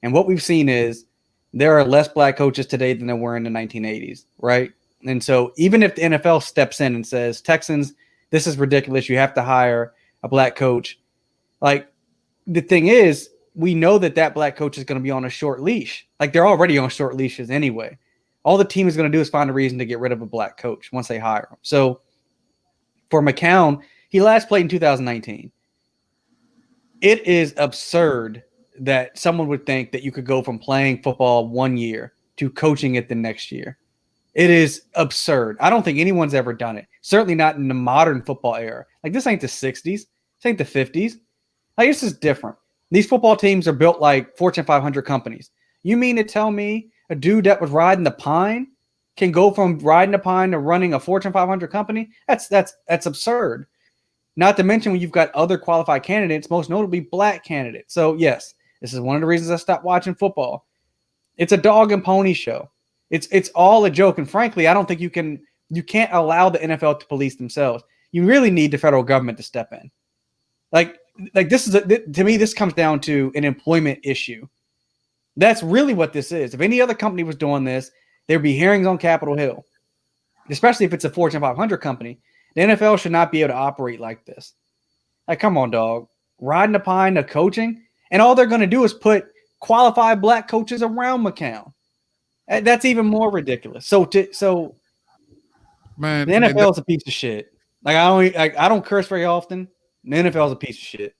And what we've seen is there are less black coaches today than there were in the 1980s, right? And so even if the NFL steps in and says, Texans, this is ridiculous, you have to hire a black coach. Like, the thing is, we know that black coach is going to be on a short leash. Like, they're already on short leashes anyway. All the team is going to do is find a reason to get rid of a black coach once they hire him. So for McCown, he last played in 2019. It is absurd that someone would think that you could go from playing football 1 year to coaching it the next year. It is absurd. I don't think anyone's ever done it. Certainly not in the modern football era. Like, this ain't the 60s. This ain't the 50s. Like, this is different. These football teams are built like Fortune 500 companies. You mean to tell me a dude that was riding the pine can go from riding the pine to running a Fortune 500 company? That's absurd. Not to mention when you've got other qualified candidates, most notably black candidates. So yes, this is one of the reasons I stopped watching football. It's a dog and pony show. It's all a joke. And frankly, I don't think you can't allow the NFL to police themselves. you really need the federal government to step in. Like this is to me, this comes down to an employment issue. That's really what this is. If any other company was doing this, there'd be hearings on Capitol Hill, especially if it's a Fortune 500 company. The NFL should not be able to operate like this. Like, come on, dog. Riding the pine of coaching, and all they're going to do is put qualified black coaches around McCown. That's even more ridiculous. So Man, the NFL is a piece of shit. Like I don't curse very often. The NFL is a piece of shit.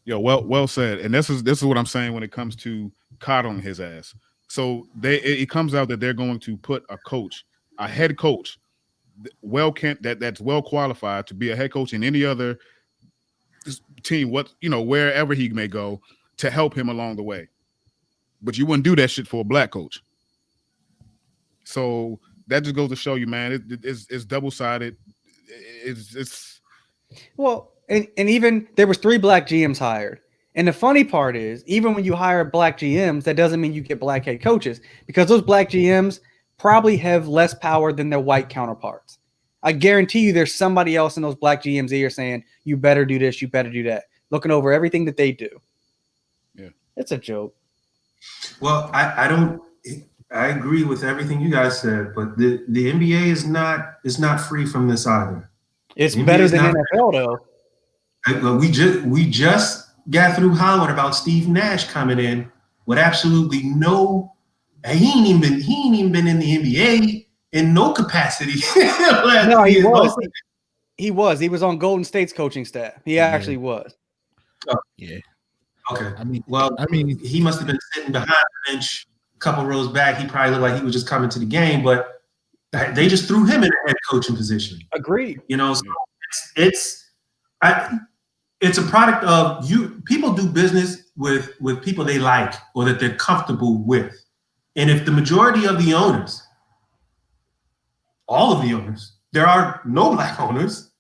Yo, well said. And this is what I'm saying when it comes to coddling his ass. So it comes out that they're going to put a head coach, that's well qualified to be a head coach in any other team, wherever he may go, to help him along the way. But you wouldn't do that shit for a black coach. So that just goes to show you, man, it's double-sided. It's well, and even there was 3 black GMs hired. And the funny part is, even when you hire black GMs, that doesn't mean you get black head coaches, because those black GMs probably have less power than their white counterparts. I guarantee you there's somebody else in those black GMs' ear saying, you better do this, you better do that, looking over everything that they do. Yeah. It's a joke. Well, I agree with everything you guys said, but the NBA is not free from this either. It's better than NFL though. We just got through hollering about Steve Nash coming in with absolutely no. He ain't even been in the NBA in no capacity. No, he was. He was on Golden State's coaching staff. He actually was. Yeah. Okay. I mean, he must have been sitting behind the bench a couple rows back. He probably looked like he was just coming to the game, but they just threw him in a head coaching position. Agreed. So it's a product of people do business with people they like or that they're comfortable with. And if the majority of the owners, all of the owners, there are no black owners,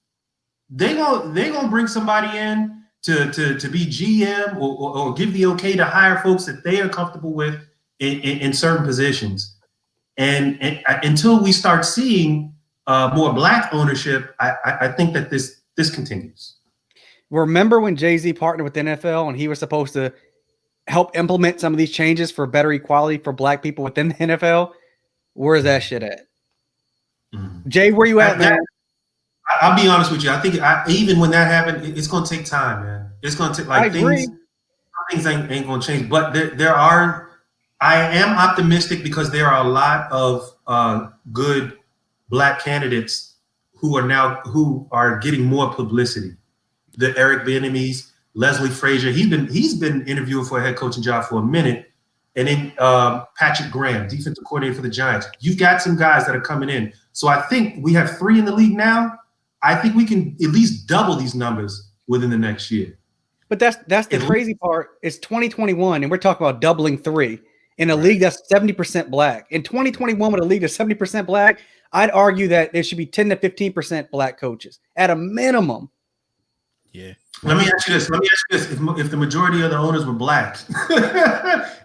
they're gonna bring somebody in to be GM or give the okay to hire folks that they are comfortable with in certain positions. And until we start seeing more black ownership, I think that this continues. Remember when Jay-Z partnered with the NFL and he was supposed to help implement some of these changes for better equality for black people within the NFL? Where's that shit at? Mm-hmm. Jay, where you at, man? I'll be honest with you. I think even when that happened, it's going to take time, man. It's going to take things ain't going to change. But I am optimistic because there are a lot of good black candidates who are getting more publicity. The Eric Bieniemys, Leslie Frazier. He's been interviewing for a head coaching job for a minute. And then Patrick Graham, defensive coordinator for the Giants. You've got some guys that are coming in. So I think we have 3 in the league now. I think we can at least double these numbers within the next year. But that's the crazy part. It's 2021, and we're talking about doubling 3 in a league that's 70% black. In 2021, with a league that's 70% black, I'd argue that there should be 10 to 15% black coaches at a minimum. Yeah. Let me ask you this. If the majority of the owners were black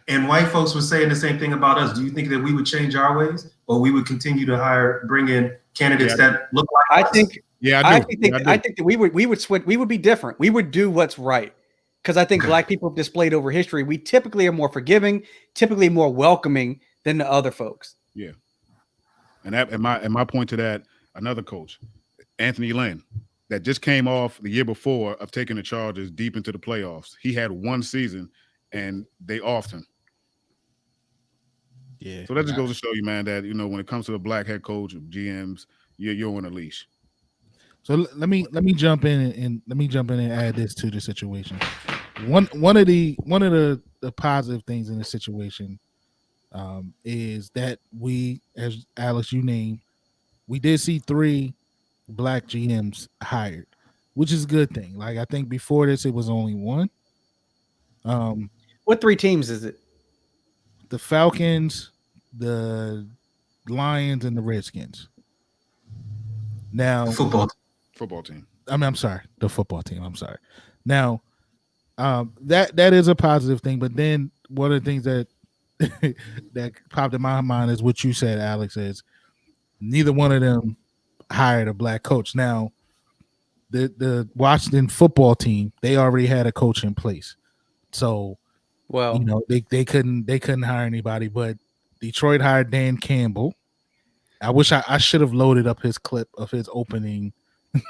and white folks were saying the same thing about us, do you think that we would change our ways, or we would continue to bring in candidates that look like us? I think that we would switch. We would be different. We would do what's right, because I think black people have displayed over history. We typically are more forgiving, typically more welcoming than the other folks. Yeah. And my point to that, another coach, Anthony Lynn, that just came off the year before of taking the Chargers deep into the playoffs. He had 1 season, and they offed him. Yeah. So that just goes to show you, man, that when it comes to the black head coach, GMs, you're on a leash. So let me jump in and add this to the situation. One of the positive things in the situation is that we, as Alex, you named, we did see 3 black GMs hired, which is a good thing. Like, I think before this it was only 1. What 3 teams is it? The Falcons, the Lions, and the Redskins. Now, football team. I'm sorry, the football team. I'm sorry. Now, that is a positive thing. But then one of the things that that popped in my mind is what you said, Alex, is neither one of them hired a black coach. Now, the Washington football team, they already had a coach in place. So, Well, you know, they couldn't hire anybody, but Detroit hired Dan Campbell. I wish I should have loaded up his clip of his opening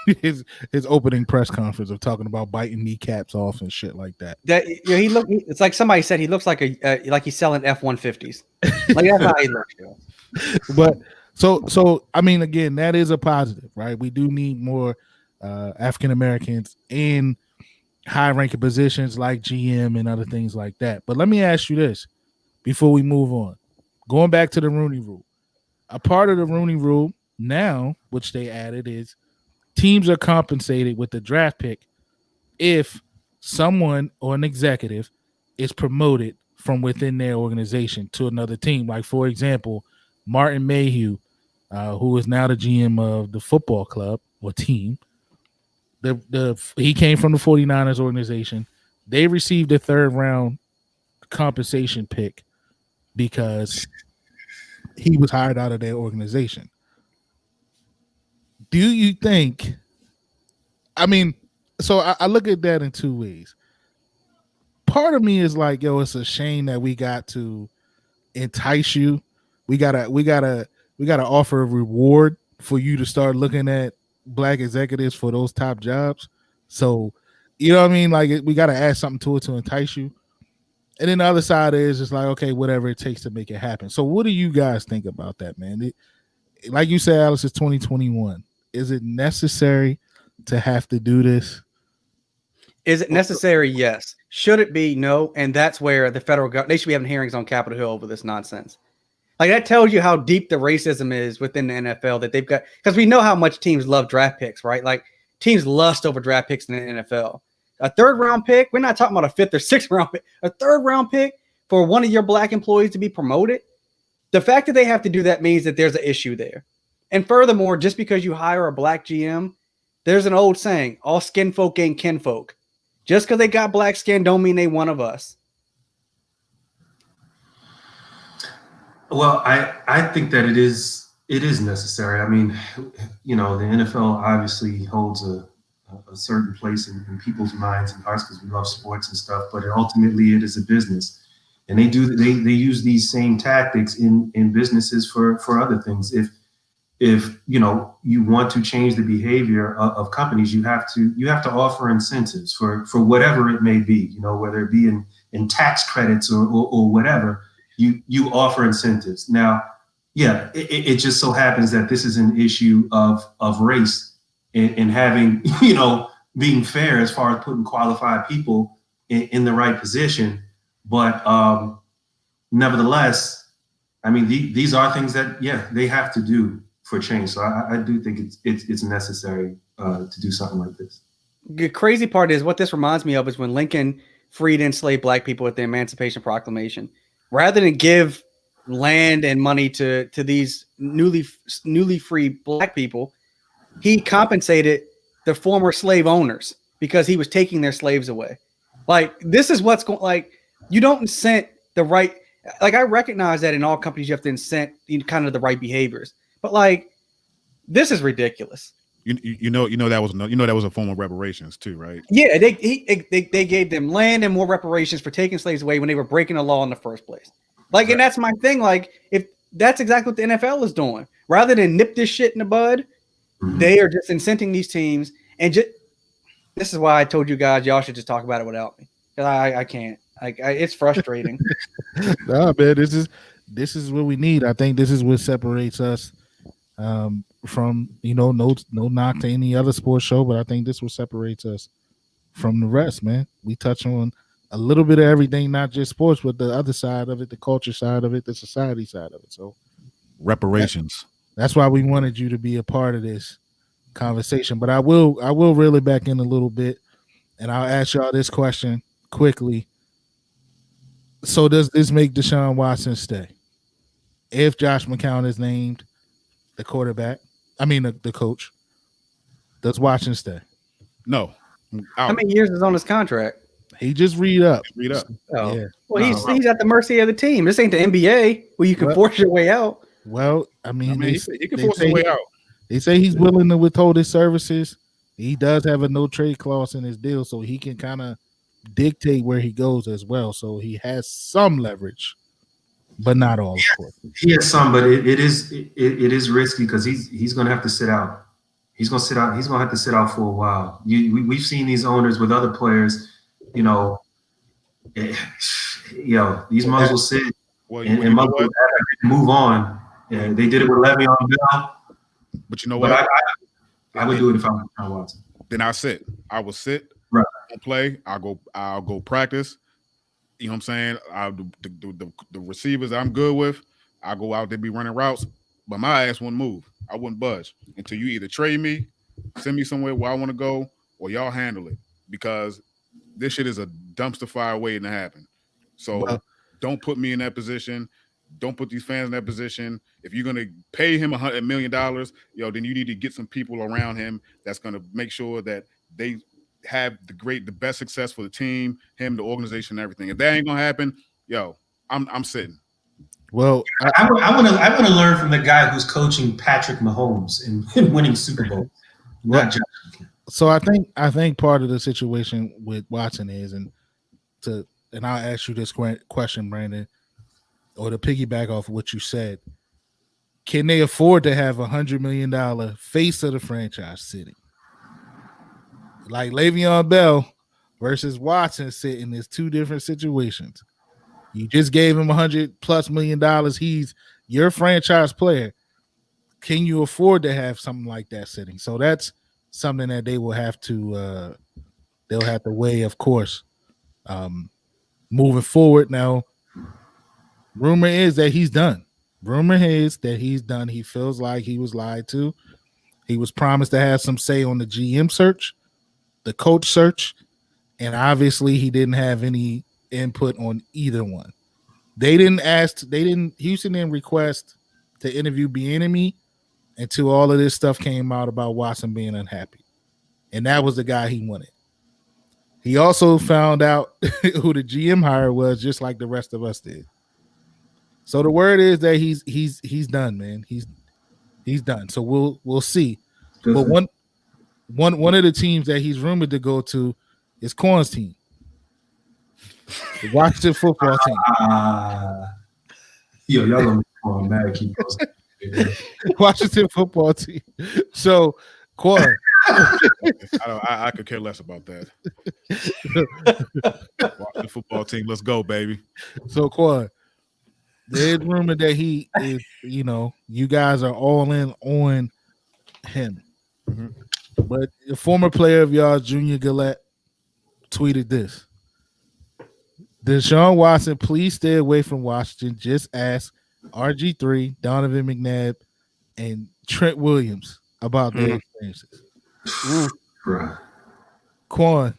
his opening press conference of talking about biting kneecaps off and shit like that. he look. It's like somebody said he looks like like he's selling F-150s. Like that's how he looks. But so I mean, again, that is a positive, right? We do need more African Americans in high ranking positions like GM and other things like that. But let me ask you this before we move on. Going back to the Rooney Rule, a part of the Rooney Rule now, which they added, is teams are compensated with the draft pick if someone or an executive is promoted from within their organization to another team. Like, for example, Martin Mayhew, who is now the GM of the football club or team, he came from the 49ers organization. They received a third round compensation pick because he was hired out of their organization. Do you think, I mean, so I look at that in two ways. Part of me is like, yo, it's a shame that we got to entice you. We gotta offer a reward for you to start looking at black executives for those top jobs. So, you know what I mean? Like, we gotta add something to it to entice you. And then the other side is just like, okay, whatever it takes to make it happen. So what do you guys think about that, man? Like you said, Alice, it's 2021. Is it necessary to have to do this? Is it necessary? Yes. Should it be? No. And that's where the federal government, they should be having hearings on Capitol Hill over this nonsense. Like, that tells you how deep the racism is within the NFL that they've got, because we know how much teams love draft picks, right? Like, teams lust over draft picks in the NFL. A third round pick, we're not talking about a fifth or sixth round pick, a third round pick for one of your black employees to be promoted. The fact that they have to do that means that there's an issue there. And furthermore, just because you hire a black GM, there's an old saying, all skin folk ain't kinfolk. Just because they got black skin don't mean they one of us. Well, I think that it is necessary. I mean, you know, the NFL obviously holds a certain place in people's minds and hearts because we love sports and stuff, but ultimately it is a business. And they use these same tactics in businesses for other things. If you know, you want to change the behavior of companies, you have to offer incentives for whatever it may be, you know, whether it be in tax credits or whatever, you offer incentives. Now, yeah, it just so happens that this is an issue of race and having, you know, being fair as far as putting qualified people in the right position. But nevertheless, I mean, these are things that, yeah, they have to do for change. So I do think it's necessary to do something like this. The crazy part is, what this reminds me of is when Lincoln freed enslaved black people with the Emancipation Proclamation. Rather than give land and money to these newly freed black people, he compensated the former slave owners because he was taking their slaves away. Like, this is what's going, like, you don't incent the right, like, I recognize that in all companies you have to incent kind of the right behaviors, but like, this is ridiculous. You know that was a form of reparations too, right? Yeah, they gave them land and more reparations for taking slaves away when they were breaking the law in the first place. Like, right. And that's my thing. Like, if that's exactly what the NFL is doing, rather than nip this shit in the bud, they are just incenting these teams. And this is why I told you guys y'all should just talk about it without me. I can't. It's frustrating. Nah, man, this is what we need. I think this is what separates us from, you know, no knock to any other sports show, but I think this what separates us from the rest, man. We touch on a little bit of everything, not just sports, but the other side of it, the culture side of it, the society side of it. So reparations. That's why we wanted you to be a part of this conversation. But I will reel it back in a little bit, and I'll ask y'all this question quickly. So does this make Deshaun Watson stay? If Josh McCown is named the quarterback, the coach, does Watson stay? No. How many years is on his contract? He just read up. Oh. Yeah. Well, he's at the mercy of the team. This ain't the NBA where you can force your way out. Well, he can force his way out. They say he's willing to withhold his services he does have a no trade clause in his deal, so he can kind of dictate where he goes as well. So he has some leverage, but not all, of course. He has some, but it is risky because he's going to have to sit out. He's going to sit out. He's going to have to sit out for a while. We've seen these owners with other players. These mugs will sit and mugs will move on. Yeah, they did it with Le'Veon Bell. But you know what? I would do it if I was Deshaun Watson. Then I sit. I will sit. Right. I'll play. I'll go practice. You know what I'm saying? The receivers I'm good with, I go out there be running routes, but my ass wouldn't move. I wouldn't budge until you either trade me, send me somewhere where I want to go, or y'all handle it, because this shit is a dumpster fire waiting to happen. So don't put me in that position. Don't put these fans in that position. If you're gonna pay him $100 million, then you need to get some people around him that's gonna make sure that they have the best success for the team, him, the organization, and everything. If that ain't gonna happen, I'm sitting. Well, I want to learn from the guy who's coaching Patrick Mahomes and winning Super Bowl. Not Josh. So I think part of the situation with Watson is, and I'll ask you this question, Brandon, or to piggyback off of what you said, can they afford to have $100 million face of the franchise sitting? Like Le'Veon Bell versus Watson sitting is two different situations. You just gave him $100+ million. He's your franchise player. Can you afford to have something like that sitting? So that's something that they will have to weigh, of course, moving forward. Now, rumor is that he's done. He feels like he was lied to. He was promised to have some say on the GM search, the coach search, and obviously he didn't have any input on either one. Houston didn't request to interview Bieniemy until all of this stuff came out about Watson being unhappy. And that was the guy he wanted. He also found out who the GM hire was, just like the rest of us did. So the word is that he's done, man. He's done. So we'll see. But one of the teams that he's rumored to go to is Corn's team, the Washington football team. Y'all gonna be mad. Keep going. Washington football team. So, Quan. I could care less about that. Washington football team, let's go, baby. So, Quan, there's rumor that he is, you guys are all in on him. Mm-hmm. But the former player of y'all, Junior Gillette, tweeted this. Deshaun Watson, please stay away from Washington. Just ask RG3, Donovan McNabb, and Trent Williams about their experiences. Bruh. Quan,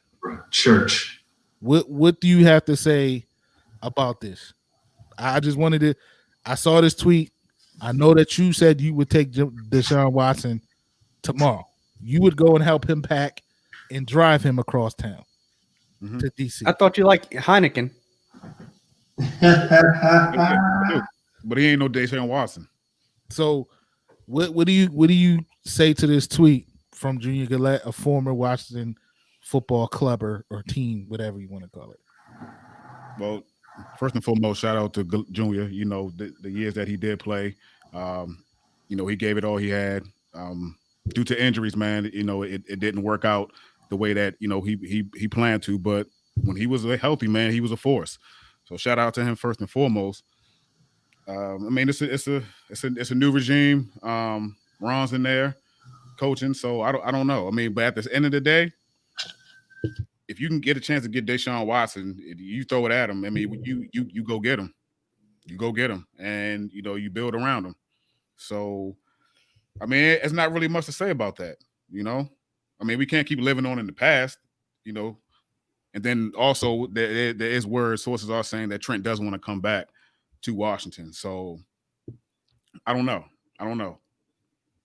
Church. What do you have to say about this? I just wanted to. I saw this tweet. I know that you said you would take Deshaun Watson tomorrow. You would go and help him pack and drive him across town to DC. I thought you liked Heineken. But he ain't no Deshaun Watson. So, what do you say to this tweet from Junior Gillette, a former Washington football clubber or team, whatever you want to call it? Well, first and foremost, shout out to Junior. The years that he did play, he gave it all he had. Due to injuries, man, it didn't work out the way that he planned to. But when he was a healthy man, he was a force. So shout out to him first and foremost. It's a new regime. Ron's in there coaching, so I don't know. But at the end of the day, if you can get a chance to get Deshaun Watson, you throw it at him. You go get him. You go get him, and you build around him. So, it's not really much to say about that. We can't keep living on in the past. And then also there is word sources are saying that Trent doesn't want to come back to Washington. So I don't know.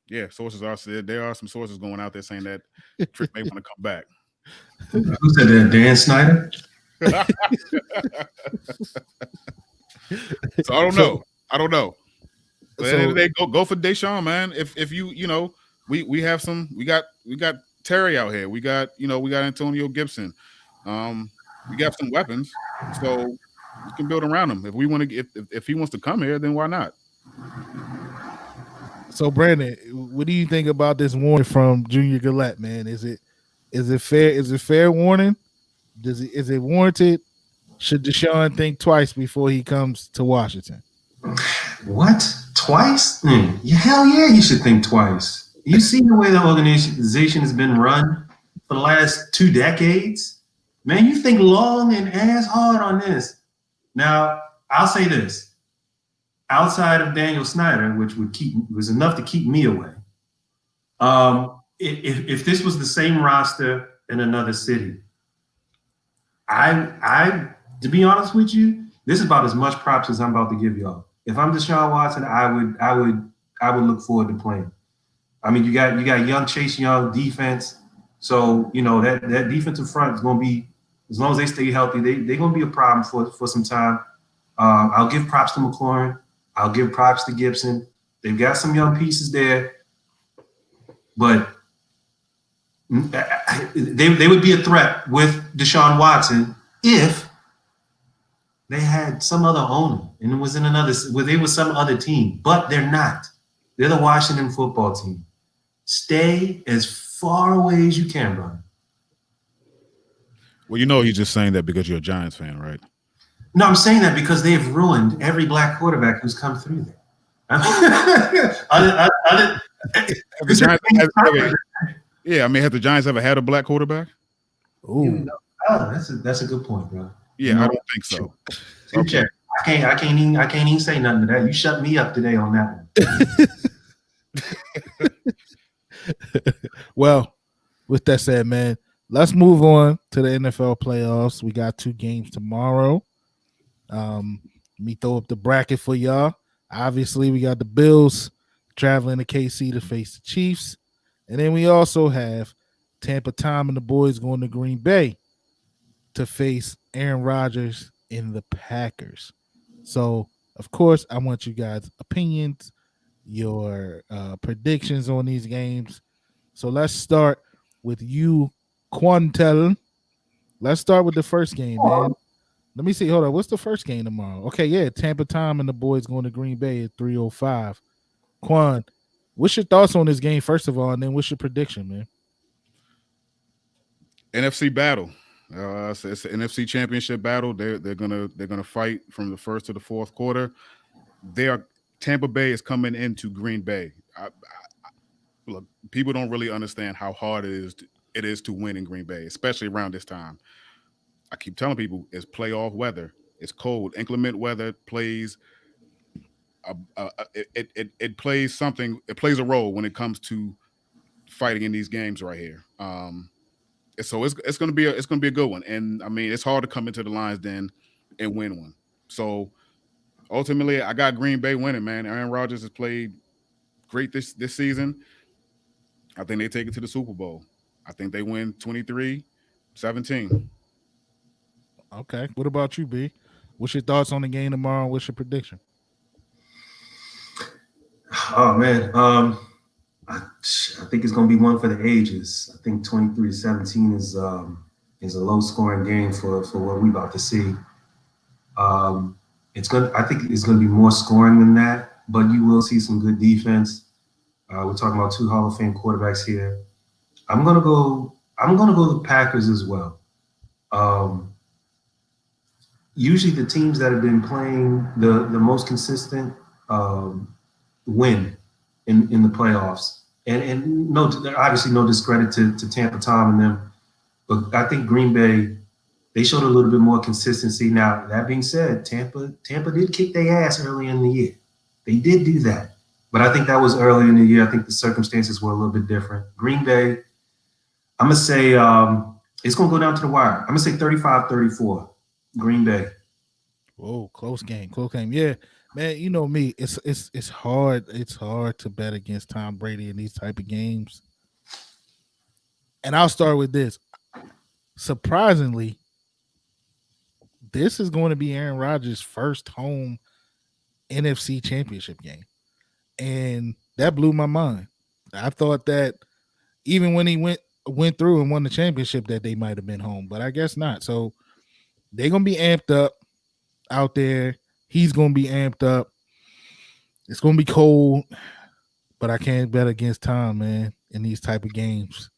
Yeah, sources are said there are some sources going out there saying that Trent may want to come back. Who said that? Dan Snyder? So I don't know. But at the end of the day, go for Deshaun, man. If you we have we got Terry out here. We got Antonio Gibson. We got some weapons, so we can build around him. If we want to, if he wants to come here, then why not? So Brandon, what do you think about this warning from Junior Gillette, man? Is it fair? Is it fair warning? Is it warranted? Should Deshaun think twice before he comes to Washington? What? Twice? Yeah, hell yeah, he should think twice. You see the way the organization has been run for the last 2 decades? Man, you think long and ass hard on this. Now, I'll say this. Outside of Daniel Snyder, which was enough to keep me away, if this was the same roster in another city, I to be honest with you, this is about as much props as I'm about to give y'all. If I'm Deshaun Watson, I would look forward to playing. I mean, you got young Chase Young defense, so that defensive front is going to be, as long as they stay healthy, they're going to be a problem for some time. I'll give props to McLaurin. I'll give props to Gibson. They've got some young pieces there, but they would be a threat with Deshaun Watson if they had some other owner and it was they was some other team, but they're not. They're the Washington football team. Stay as far away as you can, brother. Well, you're just saying that because you're a Giants fan, right? No, I'm saying that because they've ruined every black quarterback who's come through there. Yeah, I mean, have the Giants ever had a black quarterback? Ooh. That's a good point, bro. Yeah, I don't think so. Okay. I can't even say nothing to that. You shut me up today on that one. Well, with that said, man, let's move on to the NFL playoffs. We got 2 games tomorrow. Let me throw up the bracket for y'all. Obviously, we got the Bills traveling to KC to face the Chiefs. And then we also have Tampa Tom and the boys going to Green Bay to face Aaron Rodgers and the Packers. So, of course, I want you guys' opinions, your predictions on these games. So let's start with you, Quantel. Let's start with the first game, man. Let me see. Hold on. What's the first game tomorrow? Okay, yeah. Tampa Tom and the boys going to Green Bay at 3:05. Quan, what's your thoughts on this game, first of all, and then what's your prediction, man? NFC battle. It's an NFC championship battle. They're gonna fight from the first to the fourth quarter. Tampa Bay is coming into Green Bay. Look, people don't really understand how hard it is to win in Green Bay, especially around this time. I keep telling people it's playoff weather. It's cold, inclement weather plays. It plays something. It plays a role when it comes to fighting in these games right here. So it's gonna be a good one. And I mean, it's hard to come into the Lions Den and win one. So ultimately, I got Green Bay winning, man. Aaron Rodgers has played great this season. I think they take it to the Super Bowl. I think they win 23-17. Okay. What about you, B? What's your thoughts on the game tomorrow? What's your prediction? Oh man, I think it's going to be one for the ages. I think 23-17 is a low scoring game for what we're about to see. I think it's going to be more scoring than that, but you will see some good defense. We're talking about 2 Hall of Fame quarterbacks here. I'm gonna go the Packers as well. Usually the teams that have been playing the most consistent win in the playoffs. And no, obviously no discredit to Tampa Tom and them, but I think Green Bay, they showed a little bit more consistency. Now, that being said, Tampa did kick their ass early in the year. They did do that. But I think that was early in the year. I think the circumstances were a little bit different. Green Bay, I'm going to say it's going to go down to the wire. I'm going to say 35-34, Green Bay. Whoa, close game. Yeah, man, you know me. It's hard. It's hard to bet against Tom Brady in these type of games. And I'll start with this. Surprisingly, this is going to be Aaron Rodgers' first home NFC championship game. And that blew my mind. I thought that even when he went went through and won the championship, that they might have been home, but I guess not. So they're gonna be amped up out there. He's gonna be amped up. It's gonna be cold, but I can't bet against Tom, man, in these type of games.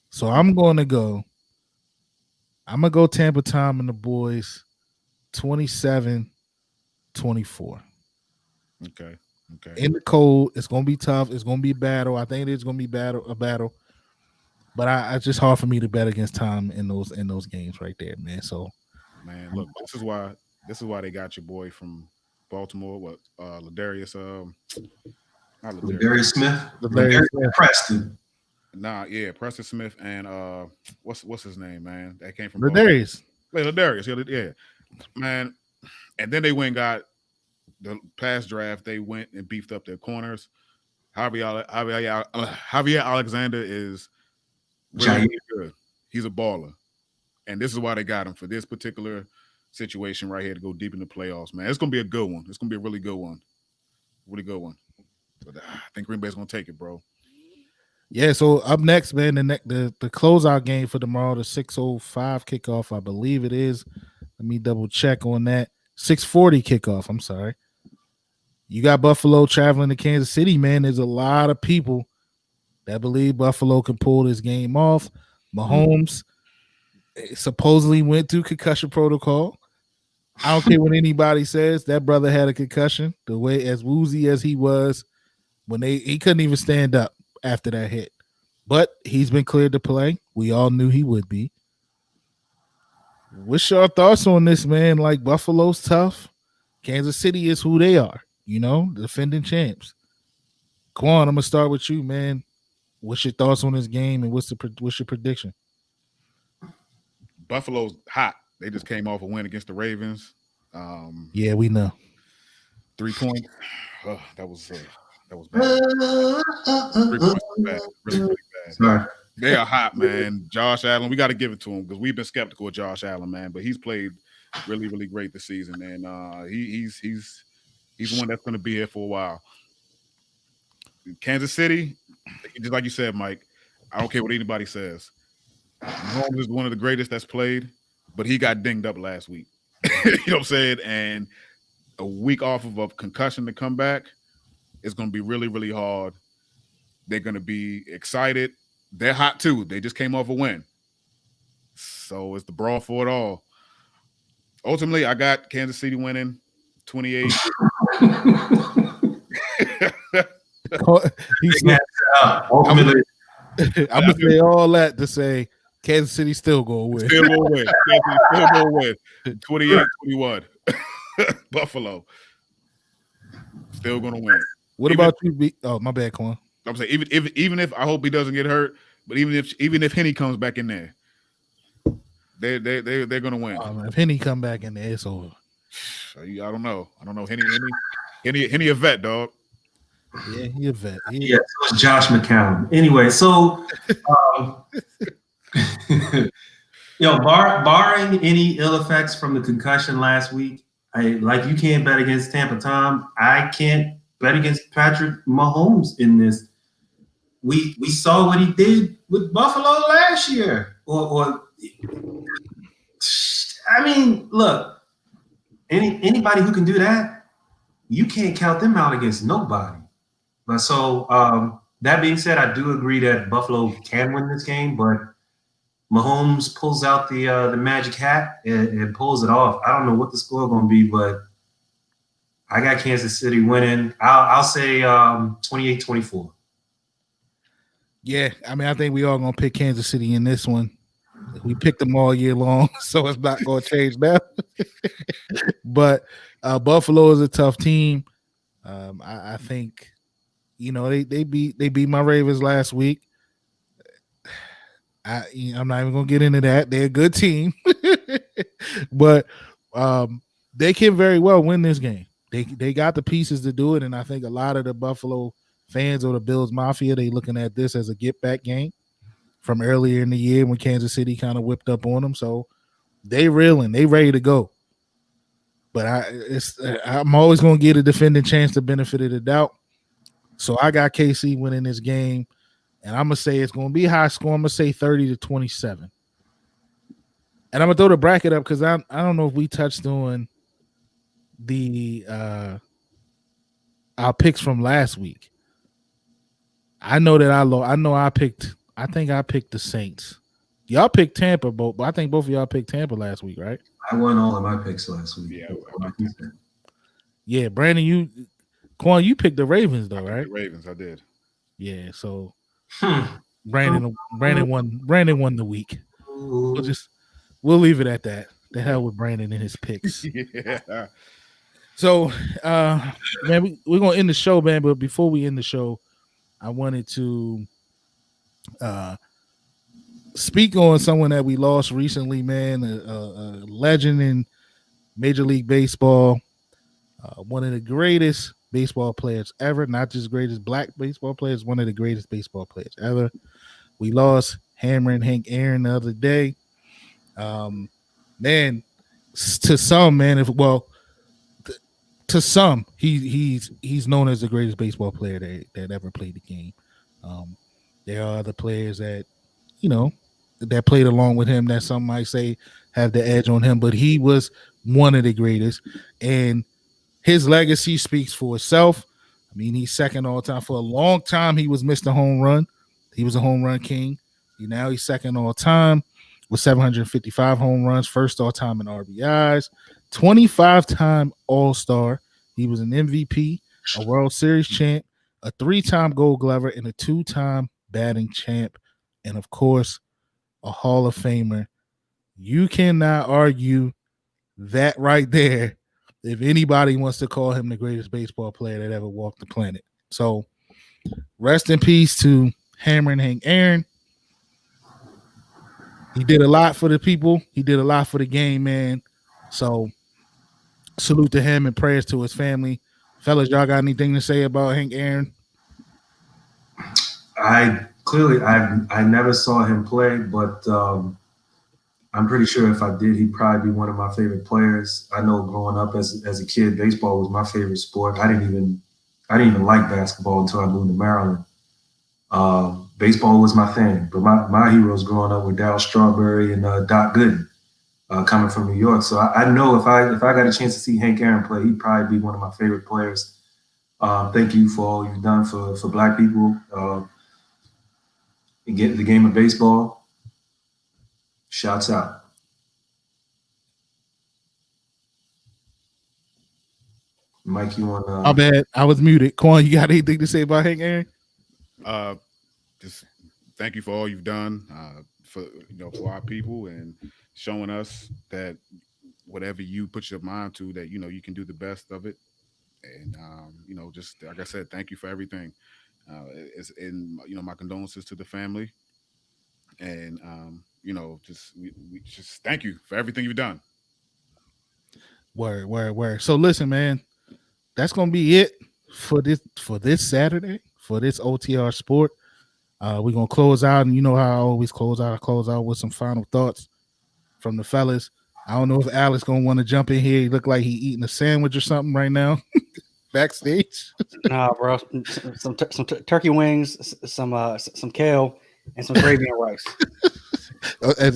So I'm gonna go Tampa Tom and the boys 27-24. Okay. In the cold, it's gonna be tough. It's gonna be a battle. I think it's gonna be a battle. But it's just hard for me to bet against Tom in those games right there, man. So, man, look, this is why they got your boy from Baltimore. What Ladarius? Not Ladarius. Ladarius Smith. Ladarius Smith. Preston. Nah, yeah, Preston Smith and what's his name, man? That came from Ladarius. Ladarius, yeah, man. And then they went and got the past draft. They went and beefed up their corners. Javier Alexander is really good. He's a baller, and this is why they got him for this particular situation right here to go deep in the playoffs, man. It's gonna be a good one. It's gonna be a really good one, But I think Green Bay's gonna take it, bro. Yeah. So up next, man, the closeout game for tomorrow, the 6:05 kickoff, I believe it is. Let me double check on that. 6:40 kickoff. I'm sorry. You got Buffalo traveling to Kansas City, man. There's a lot of people that believe Buffalo can pull this game off. Mahomes supposedly went through concussion protocol. I don't care what anybody says. That brother had a concussion. The way as woozy as he was, when he couldn't even stand up after that hit. But he's been cleared to play. We all knew he would be. What's your thoughts on this, man? Like, Buffalo's tough. Kansas City is who they are, defending champs. Quan, I'm gonna start with you, man. What's your thoughts on this game, and what's your prediction? Buffalo's hot. They just came off a win against the Ravens. Yeah, we know. 3 points. That was bad. 3 points was bad. Really bad. Sorry. They are hot, man. Josh Allen, we got to give it to him because we've been skeptical of Josh Allen, man. But he's played really, really great this season, and he's one that's going to be here for a while. Kansas City, just like you said, Mike, I don't care what anybody says. Mahomes is one of the greatest that's played, but he got dinged up last week. You know what I'm saying? And a week off of a concussion to come back, it's going to be really, really hard. They're going to be excited. They're hot too. They just came off a win. So it's the brawl for it all. Ultimately, I got Kansas City winning 28. Ultimately, I'm going to say all that to say Kansas City still going to win. Still going to win. Kansas City still going to win. 28-21. Buffalo. Still going to win. What about you? Oh, my bad, Quan. I'm saying even if I hope he doesn't get hurt, but even if Henny comes back in there, they're gonna win. If Henny come back in there, it's over. I don't know. Henny a vet, dog. Yeah, he a vet. Yeah, so it's Josh McCown. Anyway, so barring any ill effects from the concussion last week, you can't bet against Tampa Tom. I can't bet against Patrick Mahomes in this. We saw what he did with Buffalo last year. Look, anybody who can do that, you can't count them out against nobody. But so that being said, I do agree that Buffalo can win this game, but Mahomes pulls out the magic hat and pulls it off. I don't know what the score is going to be, but I got Kansas City winning. I'll say 28-24. Yeah, I think we all gonna pick Kansas City in this one. We picked them all year long, so it's not gonna change now. But Buffalo is a tough team. I think they beat my Ravens last week. I'm not even gonna get into that. They're a good team, but they can very well win this game. They got the pieces to do it, and I think a lot of the Buffalo fans or the Bills Mafia, they looking at this as a get-back game from earlier in the year when Kansas City kind of whipped up on them. So they reeling, they ready to go. But I'm always going to give the defending chance the benefit of the doubt. So I got KC winning this game, and I'm gonna say it's gonna be high score. I'm gonna say 30-27. And I'm gonna throw the bracket up because I don't know if we touched on the our picks from last week. I know that I think I picked the Saints. Y'all picked Tampa, but I think both of y'all picked Tampa last week, right? I won all of my picks last week. Yeah, Brandon, Quan, you picked the Ravens though, right? The Ravens, I did. Yeah, so Brandon won the week. We'll leave it at that. The hell with Brandon and his picks. Yeah. So man, we're gonna end the show, man. But before we end the show, I wanted to speak on someone that we lost recently, man. A legend in Major League Baseball, one of the greatest baseball players ever, not just greatest black baseball players, one of the greatest baseball players ever. We lost Hammer and Hank Aaron the other day. Man, to some, man, to some, he's known as the greatest baseball player that ever played the game. There are other players that, that played along with him that some might say have the edge on him, but he was one of the greatest, and his legacy speaks for itself. I mean, he's second all time. For a long time, he was Mr. Home Run. He was a home run king. Now he's second all time with 755 home runs, first all time in RBIs, 25-time All-Star. He was an MVP, a World Series champ, a 3-time Gold Glover, and a 2-time batting champ, and of course, a Hall of Famer. You cannot argue that right there if anybody wants to call him the greatest baseball player that ever walked the planet. So rest in peace to Hammer and Hank Aaron. He did a lot for the people. He did a lot for the game, man. So salute to him and prayers to his family. Fellas, y'all got anything to say about Hank Aaron? I never saw him play, but I'm pretty sure if I did, he'd probably be one of my favorite players. I know growing up as a kid, baseball was my favorite sport. I didn't even like basketball until I moved to Maryland. Baseball was my thing, but my heroes growing up were Darryl Strawberry and Doc Gooden, coming from New York. So I know if I got a chance to see Hank Aaron play, he'd probably be one of my favorite players. Thank you for all you've done for Black people. Get the game of baseball. Shouts out. Mike, you want My bad. I was muted. Quan, you got anything to say about Hank Aaron? Just thank you for all you've done for our people and showing us that whatever you put your mind to, that you can do the best of it. And just like I said, thank you for everything. My condolences to the family, and we just thank you for everything you've done. Word. So listen, man, that's gonna be it for this Saturday, for this OTR Sport. We're gonna close out, and you know how I always close out. I close out with some final thoughts from the fellas. I don't know if Alex gonna want to jump in here. He look like he eating a sandwich or something right now, backstage. Nah, bro. Some turkey wings, some kale, and some gravy and rice.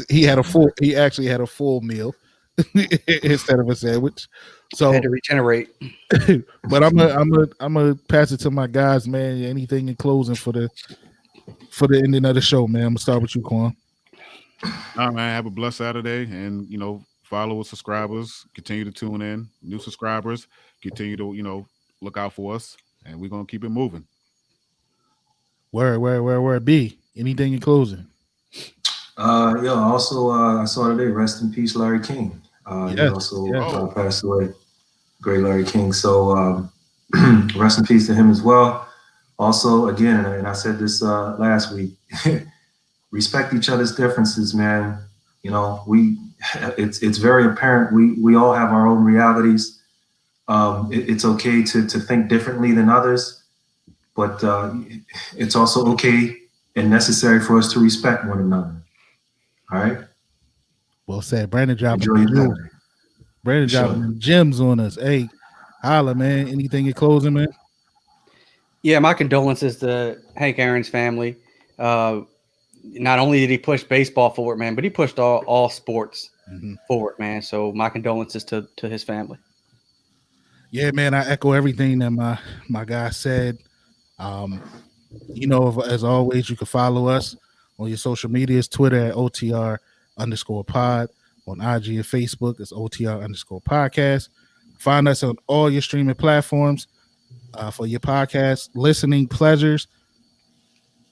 He actually had a full meal instead of a sandwich. So I had to regenerate. But I'm gonna pass it to my guys, man. Anything in closing for the ending of the show, man? I'm gonna start with you, Quan. All right, man. Have a blessed Saturday, and follow us, subscribers. Continue to tune in. New subscribers, continue to look out for us, and we're gonna keep it moving. Word. B. Anything in closing? Also, I saw today. Rest in peace, Larry King. He also passed away. Great Larry King. So rest in peace to him as well. Also, again, and I said this last week, respect each other's differences, man. It's very apparent we all have our own realities. It's okay to think differently than others, but it's also okay and necessary for us to respect one another. All right. Well said. Brandon dropping gems on us. Hey, holla, man. Anything in closing, man? Yeah, my condolences to Hank Aaron's family. not only did he push baseball forward, man, but he pushed all sports forward, man. So my condolences to his family. Yeah, man, I echo everything that my guy said. As always, you can follow us on your social medias, Twitter at OTR_pod, on IG and Facebook, it's OTR_podcast. Find us on all your streaming platforms for your podcast listening pleasures.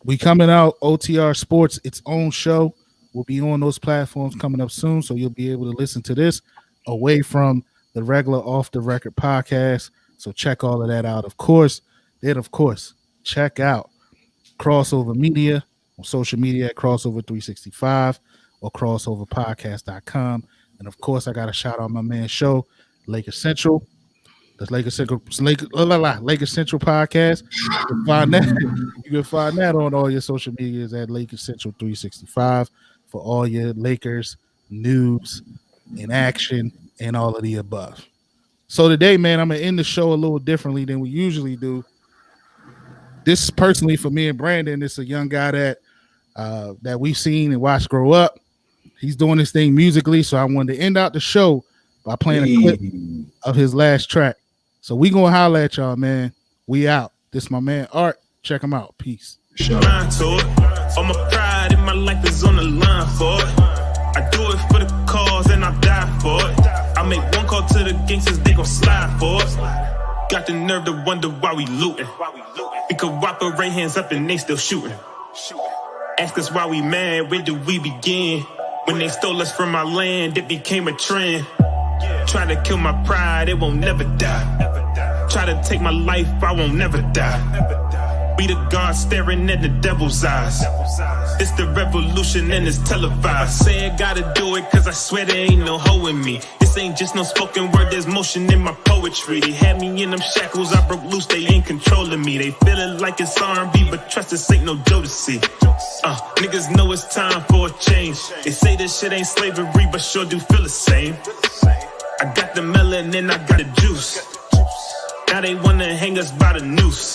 We coming out OTR Sports, its own show. We'll be on those platforms coming up soon, so you'll be able to listen to this away from the regular off the record podcast. So check all of that out. Of course, check out Crossover Media on social media at Crossover365 or crossoverpodcast.com. And of course, I got to shout out my man show, Lakers Central. That's Lakers Central podcast. You can find that on all your social medias at Lakers Central 365 for all your Lakers news and action and all of the above. So today, man, I'm gonna end the show a little differently than we usually do. This is personally for me and Brandon. It's a young guy that we've seen and watched grow up. He's doing this thing musically, so I wanted to end out the show by playing a clip of his last track. So we gonna holler at y'all, man. We out. This my man Art. Check him out. Peace. All my pride in my life is on the line for it. I do it for the cause and I die for it. I make one call to the gangsters, they gon' slide for us. Got the nerve to wonder why we looting. We cooperate, hands up and they still shooting. Ask us why we mad, where do we begin? When they stole us from our land, it became a trend. Try to kill my pride, it won't never die. Try to take my life, I won't never die. We the gods staring at the devil's eyes. It's the revolution and it's televised. I say I gotta do it cause I swear there ain't no hoe in me. This ain't just no spoken word, there's motion in my poetry. They had me in them shackles, I broke loose, they ain't controlling me. They feelin' like it's R&B, but trust this ain't no Jodeci. Niggas know it's time for a change. They say this shit ain't slavery, but sure do feel the same. I got the melon and I got the juice. Now they wanna hang us by the noose.